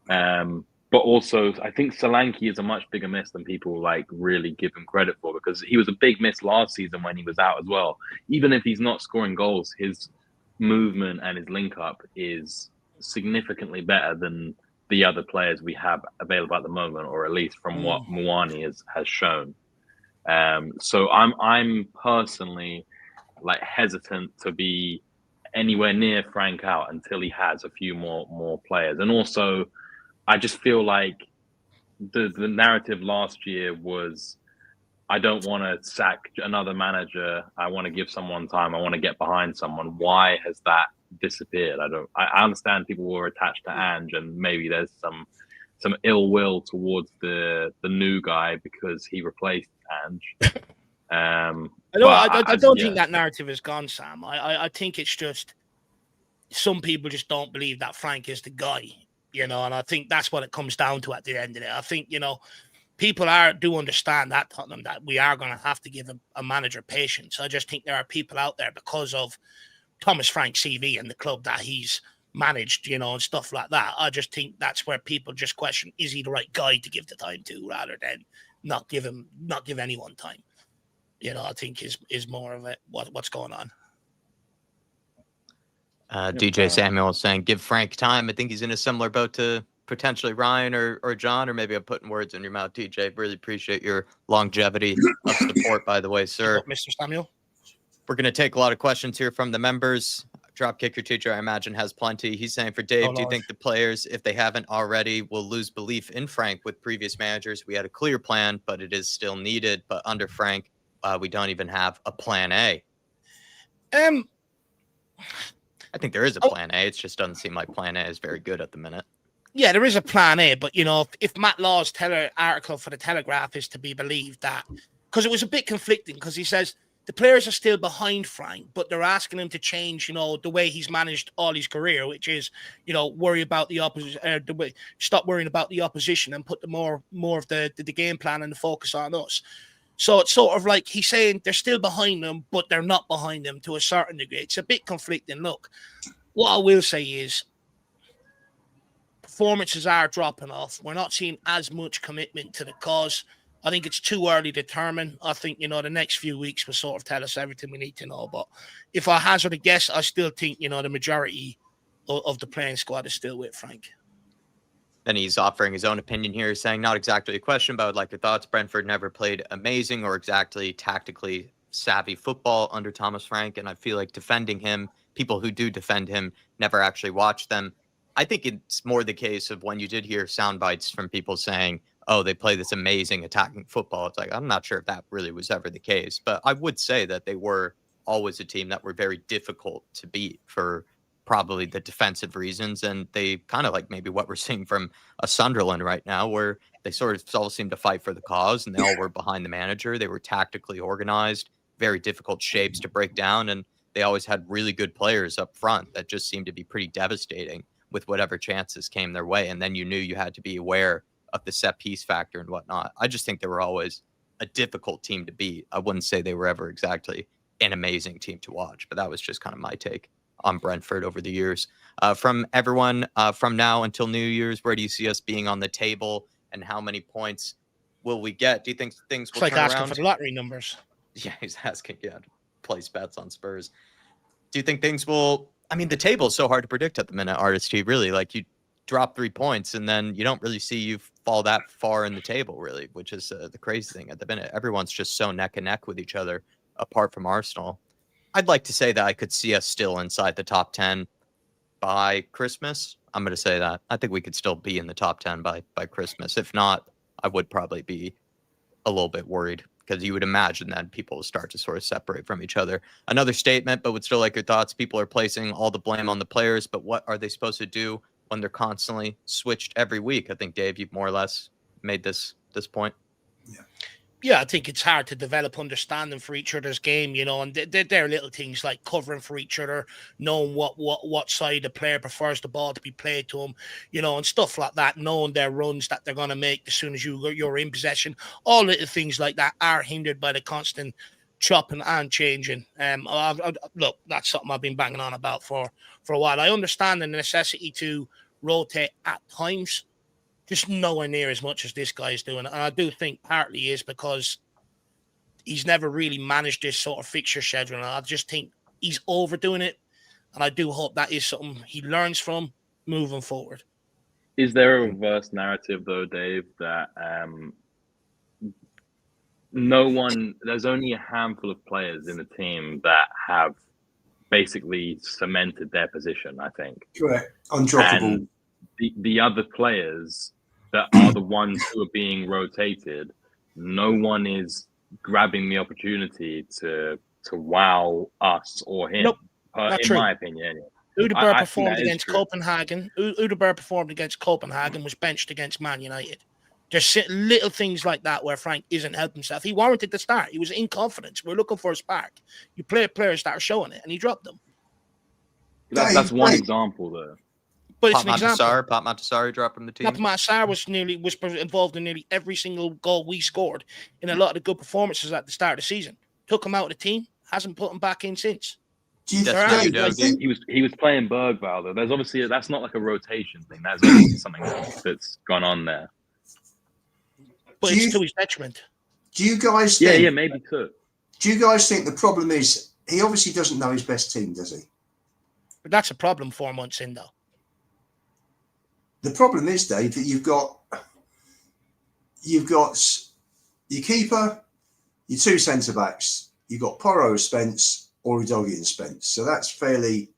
but also I think Solanke is a much bigger miss than people really give him credit for, because he was a big miss last season when he was out as well. Even if he's not scoring goals, his movement and his link up is significantly better than the other players we have available at the moment, or at least from what Muani has shown. So I'm personally like hesitant to be anywhere near Frank out until he has a few more players. And also, I just feel like the narrative last year was, I don't want to sack another manager. I want to give someone time. I want to get behind someone. Why has that disappeared? I understand people were attached to Ange, and maybe there's some ill will towards the new guy because he replaced Ange. I don't think that narrative is gone, Sam. I think it's just some people just don't believe that Frank is the guy, and I think that's what it comes down to at the end of it. I think, people do understand that, Tottenham, that we are going to have to give a manager patience. I just think there are people out there, because of Thomas Frank's CV and the club that he's managed, and stuff like that. I just think that's where people just question, is he the right guy to give the time to, rather than not give anyone time. I think is more of it what's going on. DJ Samuel is saying, give Frank time. I think he's in a similar boat to potentially Ryan or John, or maybe I'm putting words in your mouth, DJ. Really appreciate your longevity of support, by the way, sir. Mr. Samuel. We're going to take a lot of questions here from the members. Dropkicker teacher, I imagine, has plenty. He's saying, for Dave, do you think the players, if they haven't already, will lose belief in Frank with previous managers? We had a clear plan, but it is still needed. But under Frank, we don't even have a plan A. I think there is a plan A. It just doesn't seem like plan A is very good at the minute. Yeah, there is a plan A, but if Matt Law's article for the Telegraph is to be believed, that because it was a bit conflicting, because he says the players are still behind Frank, but they're asking him to change, the way he's managed all his career, which is, worry about the opposition, stop worrying about the opposition and put the more of the game plan and the focus on us. So it's sort of like he's saying they're still behind them, but they're not behind them to a certain degree. It's a bit conflicting. Look, what I will say is performances are dropping off. We're not seeing as much commitment to the cause. I think it's too early to determine. I think, the next few weeks will sort of tell us everything we need to know. But if I hazard a guess, I still think, the majority of the playing squad is still with Frank. Then he's offering his own opinion here, saying, not exactly a question, but I would like your thoughts. Brentford never played amazing or exactly tactically savvy football under Thomas Frank, and I feel like defending him, people who do defend him, never actually watch them. I think it's more the case of when you did hear sound bites from people saying, oh, they play this amazing attacking football. It's like, I'm not sure if that really was ever the case, but I would say that they were always a team that were very difficult to beat for probably the defensive reasons. And they kind of like maybe what we're seeing from a Sunderland right now, where they sort of all seem to fight for the cause and they all were behind the manager. They were tactically organized, very difficult shapes to break down. And they always had really good players up front that just seemed to be pretty devastating with whatever chances came their way. And then you knew you had to be aware of the set piece factor and whatnot. I just think they were always a difficult team to beat. I wouldn't say they were ever exactly an amazing team to watch, but that was just kind of my take on Brentford over the years. From everyone, from now until New Year's, where do you see us being on the table, and how many points will we get? Do you think things will turn around? It's like asking for the lottery numbers. Yeah, he's asking, place bets on Spurs. Do you think things will... I mean, the table is so hard to predict at the minute, RST, really. Like, you drop 3 points, and then you don't really see you fall that far in the table, really, which is the crazy thing at the minute. Everyone's just so neck and neck with each other, apart from Arsenal. I'd like to say that I could see us still inside the top 10 by Christmas. I'm going to say that. I think we could still be in the top 10 by Christmas. If not, I would probably be a little bit worried, because you would imagine that people will start to sort of separate from each other. Another statement, but would still like your thoughts. People are placing all the blame on the players, but what are they supposed to do when they're constantly switched every week? I think, Dave, you've more or less made this point. Yeah, I think it's hard to develop understanding for each other's game, and there are little things like covering for each other, knowing what side the player prefers the ball to be played to them, and stuff like that, knowing their runs that they're going to make as soon as you're in possession. All little things like that are hindered by the constant chopping and changing. Look, that's something I've been banging on about for a while. I understand the necessity to rotate at times, just nowhere near as much as this guy is doing. And I do think partly is because he's never really managed this sort of fixture schedule. And I just think he's overdoing it. And I do hope that is something he learns from moving forward. Is there a reverse narrative, though, Dave, that there's only a handful of players in the team that have basically cemented their position, I think. Correct. Undroppable. And the other players that are the ones who are being rotated, no one is grabbing the opportunity to wow us or him. Nope, in my opinion, anyway. Udeberg performed against Copenhagen. Udeberg performed against Copenhagen, was benched against Man United. There's little things like that where Frank isn't helping himself. He warranted the start. He was in confidence. We're looking for a spark. You play players that are showing it, and he dropped them. That's one example, though. But it's an example. Pat Montessori dropped from the team. Pat Montessori was involved in nearly every single goal we scored in a lot of the good performances at the start of the season. Took him out of the team, hasn't put him back in since. He was playing Bergvall, though. There's obviously that's not like a rotation thing. That's obviously something that's gone on there. But it's to his detriment. Do you guys think? Yeah, maybe too. Do you guys think the problem is he obviously doesn't know his best team, does he? But that's a problem 4 months in, though. The problem is, Dave, that you've got your keeper, your two centre backs. You've got Porro, Spence, or Udogie and Spence. So that's fairly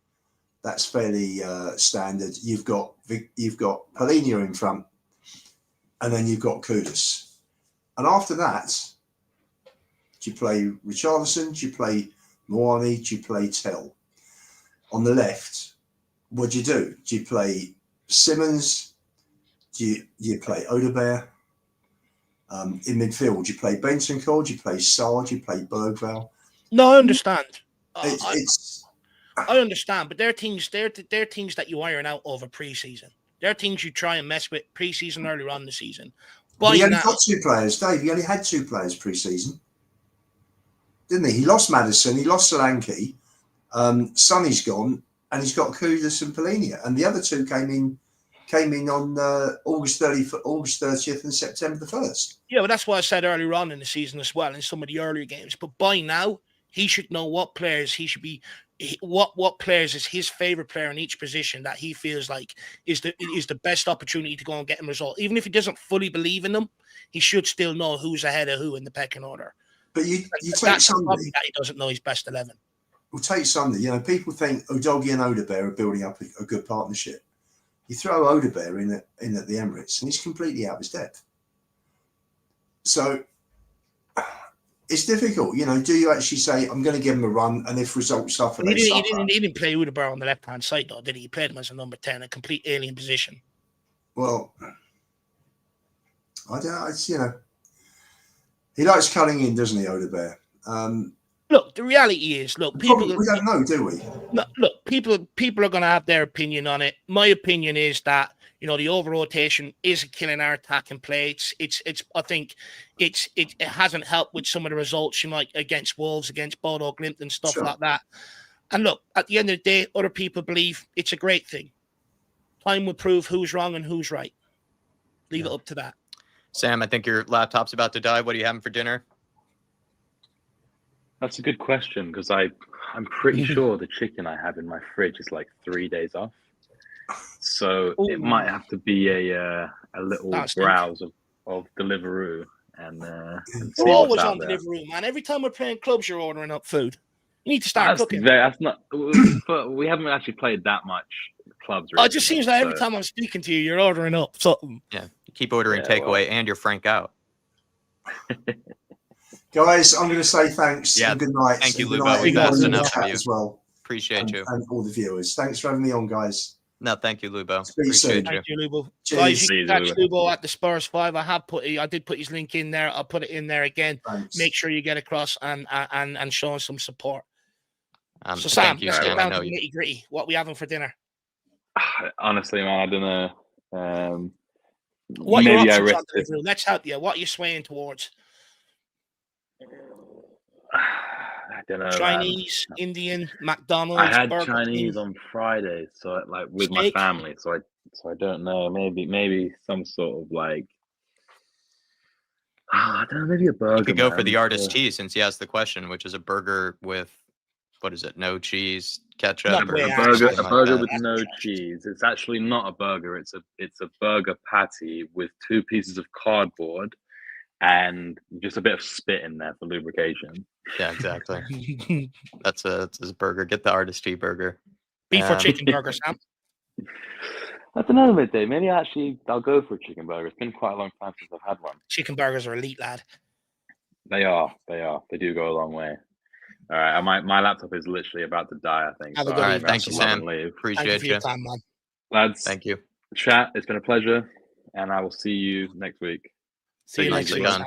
standard. You've got Polina in front, and then you've got Kudus. And after that, do you play Richarlison? Do you play Moani? Do you play Tell? On the left, what do? Do you play Simmons? Do you play Odebear? In midfield, do you play Benson Cole? Do you play Sarr? Do you play Bergvall? No, I understand. I understand, but they're things that you iron out over pre-season. They're things you try and mess with pre-season earlier on in the season. He only got two players, Dave. He only had two players pre-season, didn't he? He lost Maddison, he lost Solanke, Sonny's gone, and he's got Kudus and Polina, and the other two came in on August 30th and September the 1st. Yeah, but that's what I said earlier on in the season as well in some of the earlier games. But by now, he should know what players he should be. What players is his favorite player in each position that he feels like is the best opportunity to go and get him a result. Even if he doesn't fully believe in them, he should still know who's ahead of who in the pecking order. But you take Sunday that he doesn't know his best 11. We'll take Sunday. You know, people think Udogie and Odebear are building up a good partnership. You throw Odebear in at the Emirates, and he's completely out of his depth. So it's difficult, you know. Do you actually say, I'm going to give him a run, and if results suffer, he didn't play Udebear on the left-hand side, though, did he? He played him as a number 10, a complete alien position. Well, I don't know. It's, you know, he likes cutting in, doesn't he, Odebear? Look, the reality is, we don't know, do we? Look, people are going to have their opinion on it. My opinion is that, you know, the over rotation is killing our attacking play. I think it hasn't helped with some of the results, you know, like against Wolves, against Bodo Glimt and stuff like that. And look, at the end of the day, other people believe it's a great thing. Time will prove who's wrong and who's right. Leave it up to that. Sam, I think your laptop's about to die. What are you having for dinner? That's a good question, because I'm pretty sure the chicken I have in my fridge is like 3 days off. So it might have to be a little browse of Deliveroo and see we're always what's on Deliveroo, man. Every time we're playing clubs, you're ordering up food. You need to start cooking. That's not. We haven't actually played that much clubs. Recently, it just seems like every time I'm speaking to you, you're ordering up something. Yeah, you keep ordering takeaway, and you're Frank out. Guys, I'm going to say thanks. Yeah, and good night. Thank you, Lubo. We've asked enough of you as well. Appreciate you and all the viewers. Thanks for having me on, guys. No, thank you, Lubo. Appreciate Thank you, Lubo. Cheers. Guys, you can catch Lubo at the Spurs 5. I did put his link in there. I'll put it in there again. Thanks. Make sure you get across and show us some support. So Sam, Sam, let's get down to the nitty gritty. What are we having for dinner? Honestly, man, I don't know. What are your options on Deliveroo? Let's help you. What are you swaying towards? I don't know. Chinese, Indian, McDonald's. I had Burger Chinese King. on Friday, so like with Steak. my family. So I don't know. Maybe some sort of like. I don't know. Maybe a burger. You could go for the artist tea, since he asked the question, which is a burger with, what is it? No cheese, ketchup. A burger with no cheese. It's actually not a burger. It's a burger patty with 2 pieces of cardboard and just a bit of spit in there for lubrication. Yeah, exactly. That's his burger. Get the artistry burger. Beef or chicken burger, Sam? I don't know, midday. Maybe I'll go for a chicken burger. It's been quite a long time since I've had one. Chicken burgers are elite, lad. They are. They do go a long way. All right, my laptop is literally about to die, I think. Have a So good I'm evening. gonna Thank have you, to love Sam. and leave. Thank you Appreciate for you. your time, man. Lads, Thank you. chat. It's been a pleasure, and I will see you next week. See you Take it next easy, week, Nicely guys. done.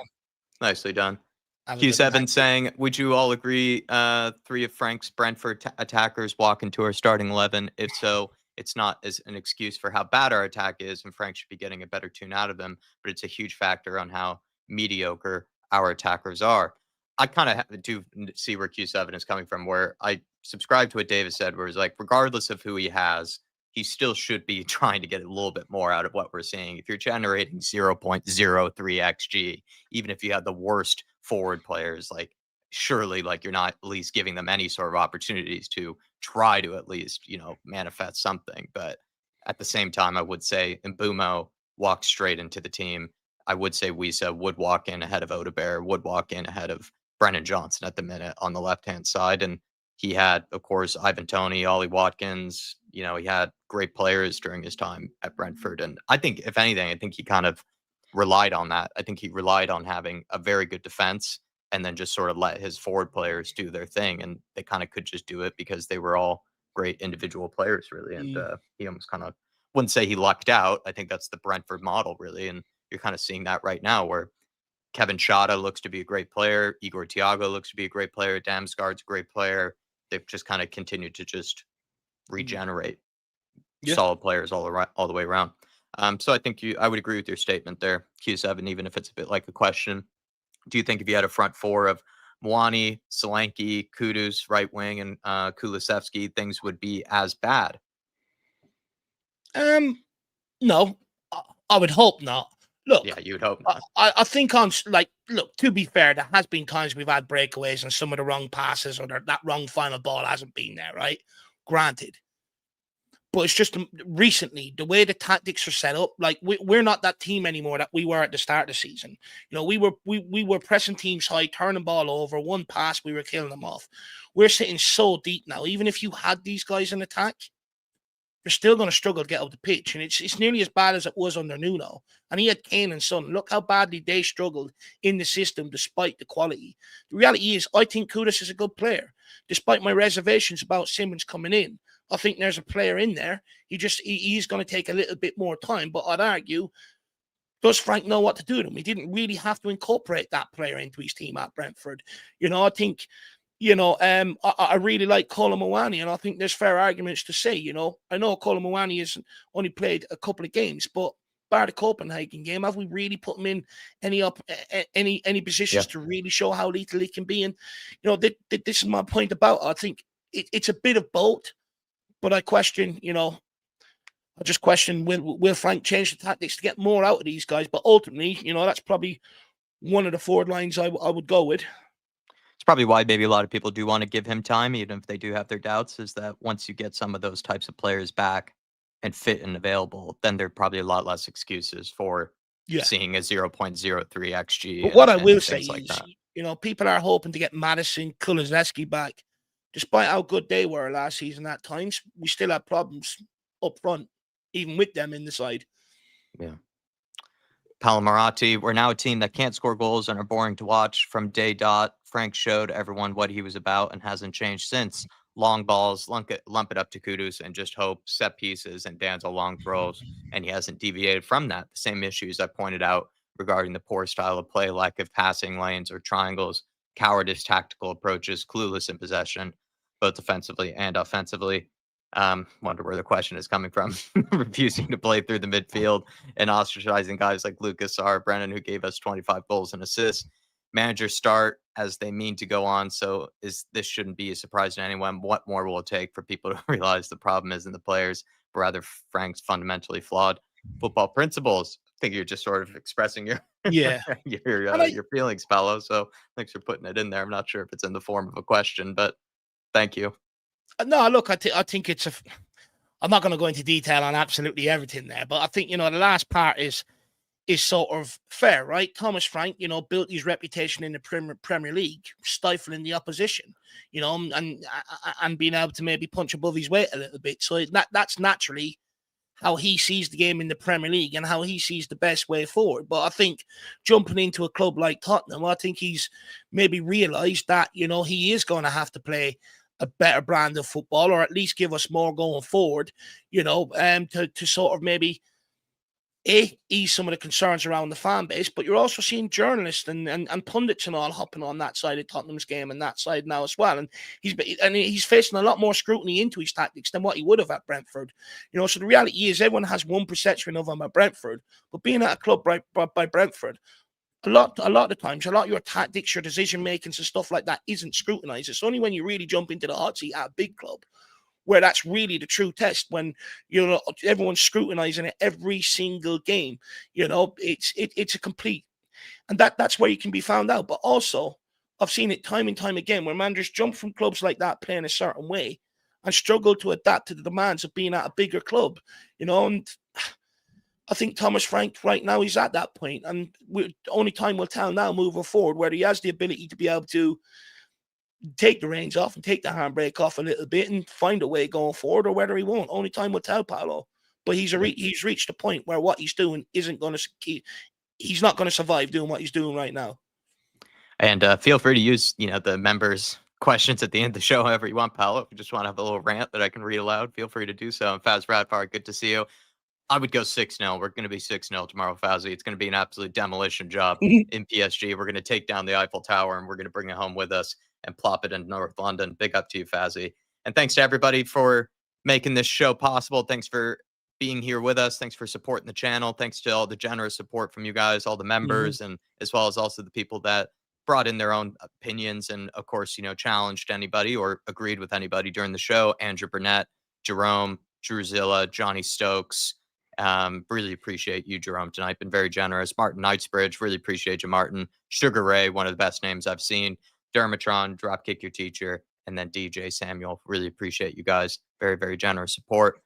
Nicely done. Have a good Q7 one. saying, would you all agree 3 of Frank's Brentford attackers walk into our starting 11? If so, it's not as an excuse for how bad our attack is, and Frank should be getting a better tune out of them, but it's a huge factor on how mediocre our attackers are. I kind of do see where Q7 is coming from, where I subscribe to what Davis said, where it's like, regardless of who he has, he still should be trying to get a little bit more out of what we're seeing. If you're generating 0.03 XG, even if you have the worst forward players, like surely like you're not at least giving them any sort of opportunities to try to at least, manifest something. But at the same time, I would say Mbumo walks straight into the team. I would say Wisa would walk in ahead of Odebear, would walk in ahead of Brennan Johnson at the minute on the left-hand side. And he had, of course, Ivan Toney, Ollie Watkins. He had great players during his time at Brentford. And I think, if anything, I think he kind of relied on that. I think he relied on having a very good defense and then just sort of let his forward players do their thing. And they kind of could just do it because they were all great individual players, really. And he almost kind of wouldn't say he lucked out. I think that's the Brentford model, really. And you're kind of seeing that right now where Kevin Shada looks to be a great player. Igor Thiago looks to be a great player. Damsgaard's a great player. They've just kind of continued to just regenerate solid players all the way around. So I think I would agree with your statement there, Q7, even if it's a bit like a question. Do you think if you had a front four of Mwani, Solanke, Kudus, right wing, and Kulusevski, things would be as bad? No, I would hope not. Look, yeah, you would hope not. I think look, to be fair, there has been times we've had breakaways and some of the wrong passes or that wrong final ball hasn't been there, right? Granted. But it's just recently, the way the tactics are set up, like we're not that team anymore that we were at the start of the season. We were pressing teams high, turning ball over, one pass, we were killing them off. We're sitting so deep now. Even if you had these guys in attack, you're still going to struggle to get up the pitch. And it's nearly as bad as it was under Nuno. And he had Kane and Son. Look how badly they struggled in the system despite the quality. The reality is, I think Kudus is a good player. Despite my reservations about Simmons coming in, I think there's a player in there. He's going to take a little bit more time. But I'd argue, does Frank know what to do to him? He didn't really have to incorporate that player into his team at Brentford. I think... I really like Kolo Muani, and I think there's fair arguments to say, I know Kolo Muani has only played a couple of games, but bar the Copenhagen game, have we really put him in any positions to really show how lethal he can be? And, this is my point about it. I think it's a bit of both, but I question, I just question, will Frank change the tactics to get more out of these guys? But ultimately, that's probably one of the forward lines I would go with. It's probably why maybe a lot of people do want to give him time, even if they do have their doubts, is that once you get some of those types of players back and fit and available, then there are probably a lot less excuses for seeing a 0.03 XG. But what I will say is, people are hoping to get Madison, Kulusevski back. Despite how good they were last season at times, we still have problems up front, even with them in the side. Yeah. Palomarati, we're now a team that can't score goals and are boring to watch. From day dot, Frank showed everyone what he was about and hasn't changed since. Long balls, lump it up to Kudus and just hope, set pieces and Danzo long throws, and he hasn't deviated from that. The same issues I pointed out regarding the poor style of play, lack of passing lanes or triangles, cowardice tactical approaches, clueless in possession, both defensively and offensively. Wonder where the question is coming from. Refusing to play through the midfield and ostracizing guys like Lucas or Brennan, who gave us 25 goals and assists. Managers start as they mean to go on, so this shouldn't be a surprise to anyone. What more will it take for people to realize the problem isn't the players, but rather Frank's fundamentally flawed football principles? I think you're just sort of expressing your your feelings, Paolo. So thanks for putting it in there. I'm not sure if it's in the form of a question, but thank you. No, look, I think it's I'm not going to go into detail on absolutely everything there, but I think, the last part is is sort of fair, right? Thomas Frank, built his reputation in the Premier League, stifling the opposition, and being able to maybe punch above his weight a little bit. So that's naturally how he sees the game in the Premier League and how he sees the best way forward. But I think jumping into a club like Tottenham, I think he's maybe realised that, he is going to have to play a better brand of football, or at least give us more going forward, to sort of maybe ease some of the concerns around the fan base. But you're also seeing journalists and pundits and all hopping on that side of Tottenham's game and that side now as well. And he's facing a lot more scrutiny into his tactics than what he would have at Brentford. So the reality is everyone has one perception of him at Brentford, but being at a club by Brentford, a lot of the times, a lot of your tactics, your decision makings and stuff like that isn't scrutinized. It's only when you really jump into the hot seat at a big club where that's really the true test, when everyone's scrutinizing it every single game. It's a complete, and that's where you can be found out. But also, I've seen it time and time again where managers jump from clubs like that playing a certain way and struggle to adapt to the demands of being at a bigger club. And I think Thomas Frank right now is at that point, and only time will tell now moving forward whether he has the ability to be able to take the reins off and take the handbrake off a little bit and find a way going forward, or whether he won't. Only time will tell, Paolo. But he's reached a point where what he's doing isn't going to. He's not going to survive doing what he's doing right now. And feel free to use the members' questions at the end of the show however you want, Paolo. If you just want to have a little rant that I can read aloud, feel free to do so. And Faz Radfar, good to see you. I would go 6-0. We're going to be 6-0 tomorrow, Fazzy. It's going to be an absolute demolition job in PSG. We're going to take down the Eiffel Tower and we're going to bring it home with us and plop it in North London. Big up to you, Fazzy. And thanks to everybody for making this show possible. Thanks for being here with us. Thanks for supporting the channel. Thanks to all the generous support from you guys, all the members, and as well as also the people that brought in their own opinions and, of course, challenged anybody or agreed with anybody during the show. Andrew Burnett, Jerome, Druzilla, Johnny Stokes. Really appreciate you, Jerome, tonight. Been very generous. Martin Knightsbridge, really appreciate you, Martin. Sugar Ray, one of the best names I've seen. Dermatron, Dropkick Your Teacher, and then DJ Samuel. Really appreciate you guys. Very, very generous support.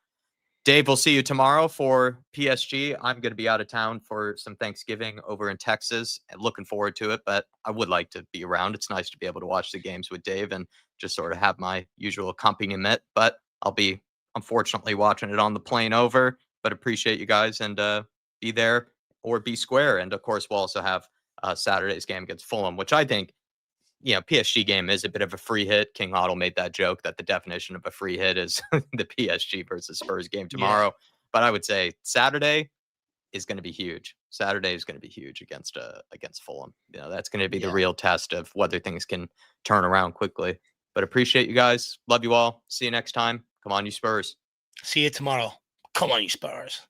Dave, we'll see you tomorrow for PSG. I'm going to be out of town for some Thanksgiving over in Texas and looking forward to it, but I would like to be around. It's nice to be able to watch the games with Dave and just sort of have my usual accompaniment, but I'll be unfortunately watching it on the plane over. But appreciate you guys, and be there or be square. And of course, we'll also have Saturday's game against Fulham, which I think, PSG game is a bit of a free hit. King Hoddle made that joke that the definition of a free hit is the PSG versus Spurs game tomorrow. Yeah. But I would say Saturday is going to be huge. Saturday is going to be huge against Fulham. That's going to be the real test of whether things can turn around quickly. But appreciate you guys. Love you all. See you next time. Come on, you Spurs. See you tomorrow. Come on, you Spurs.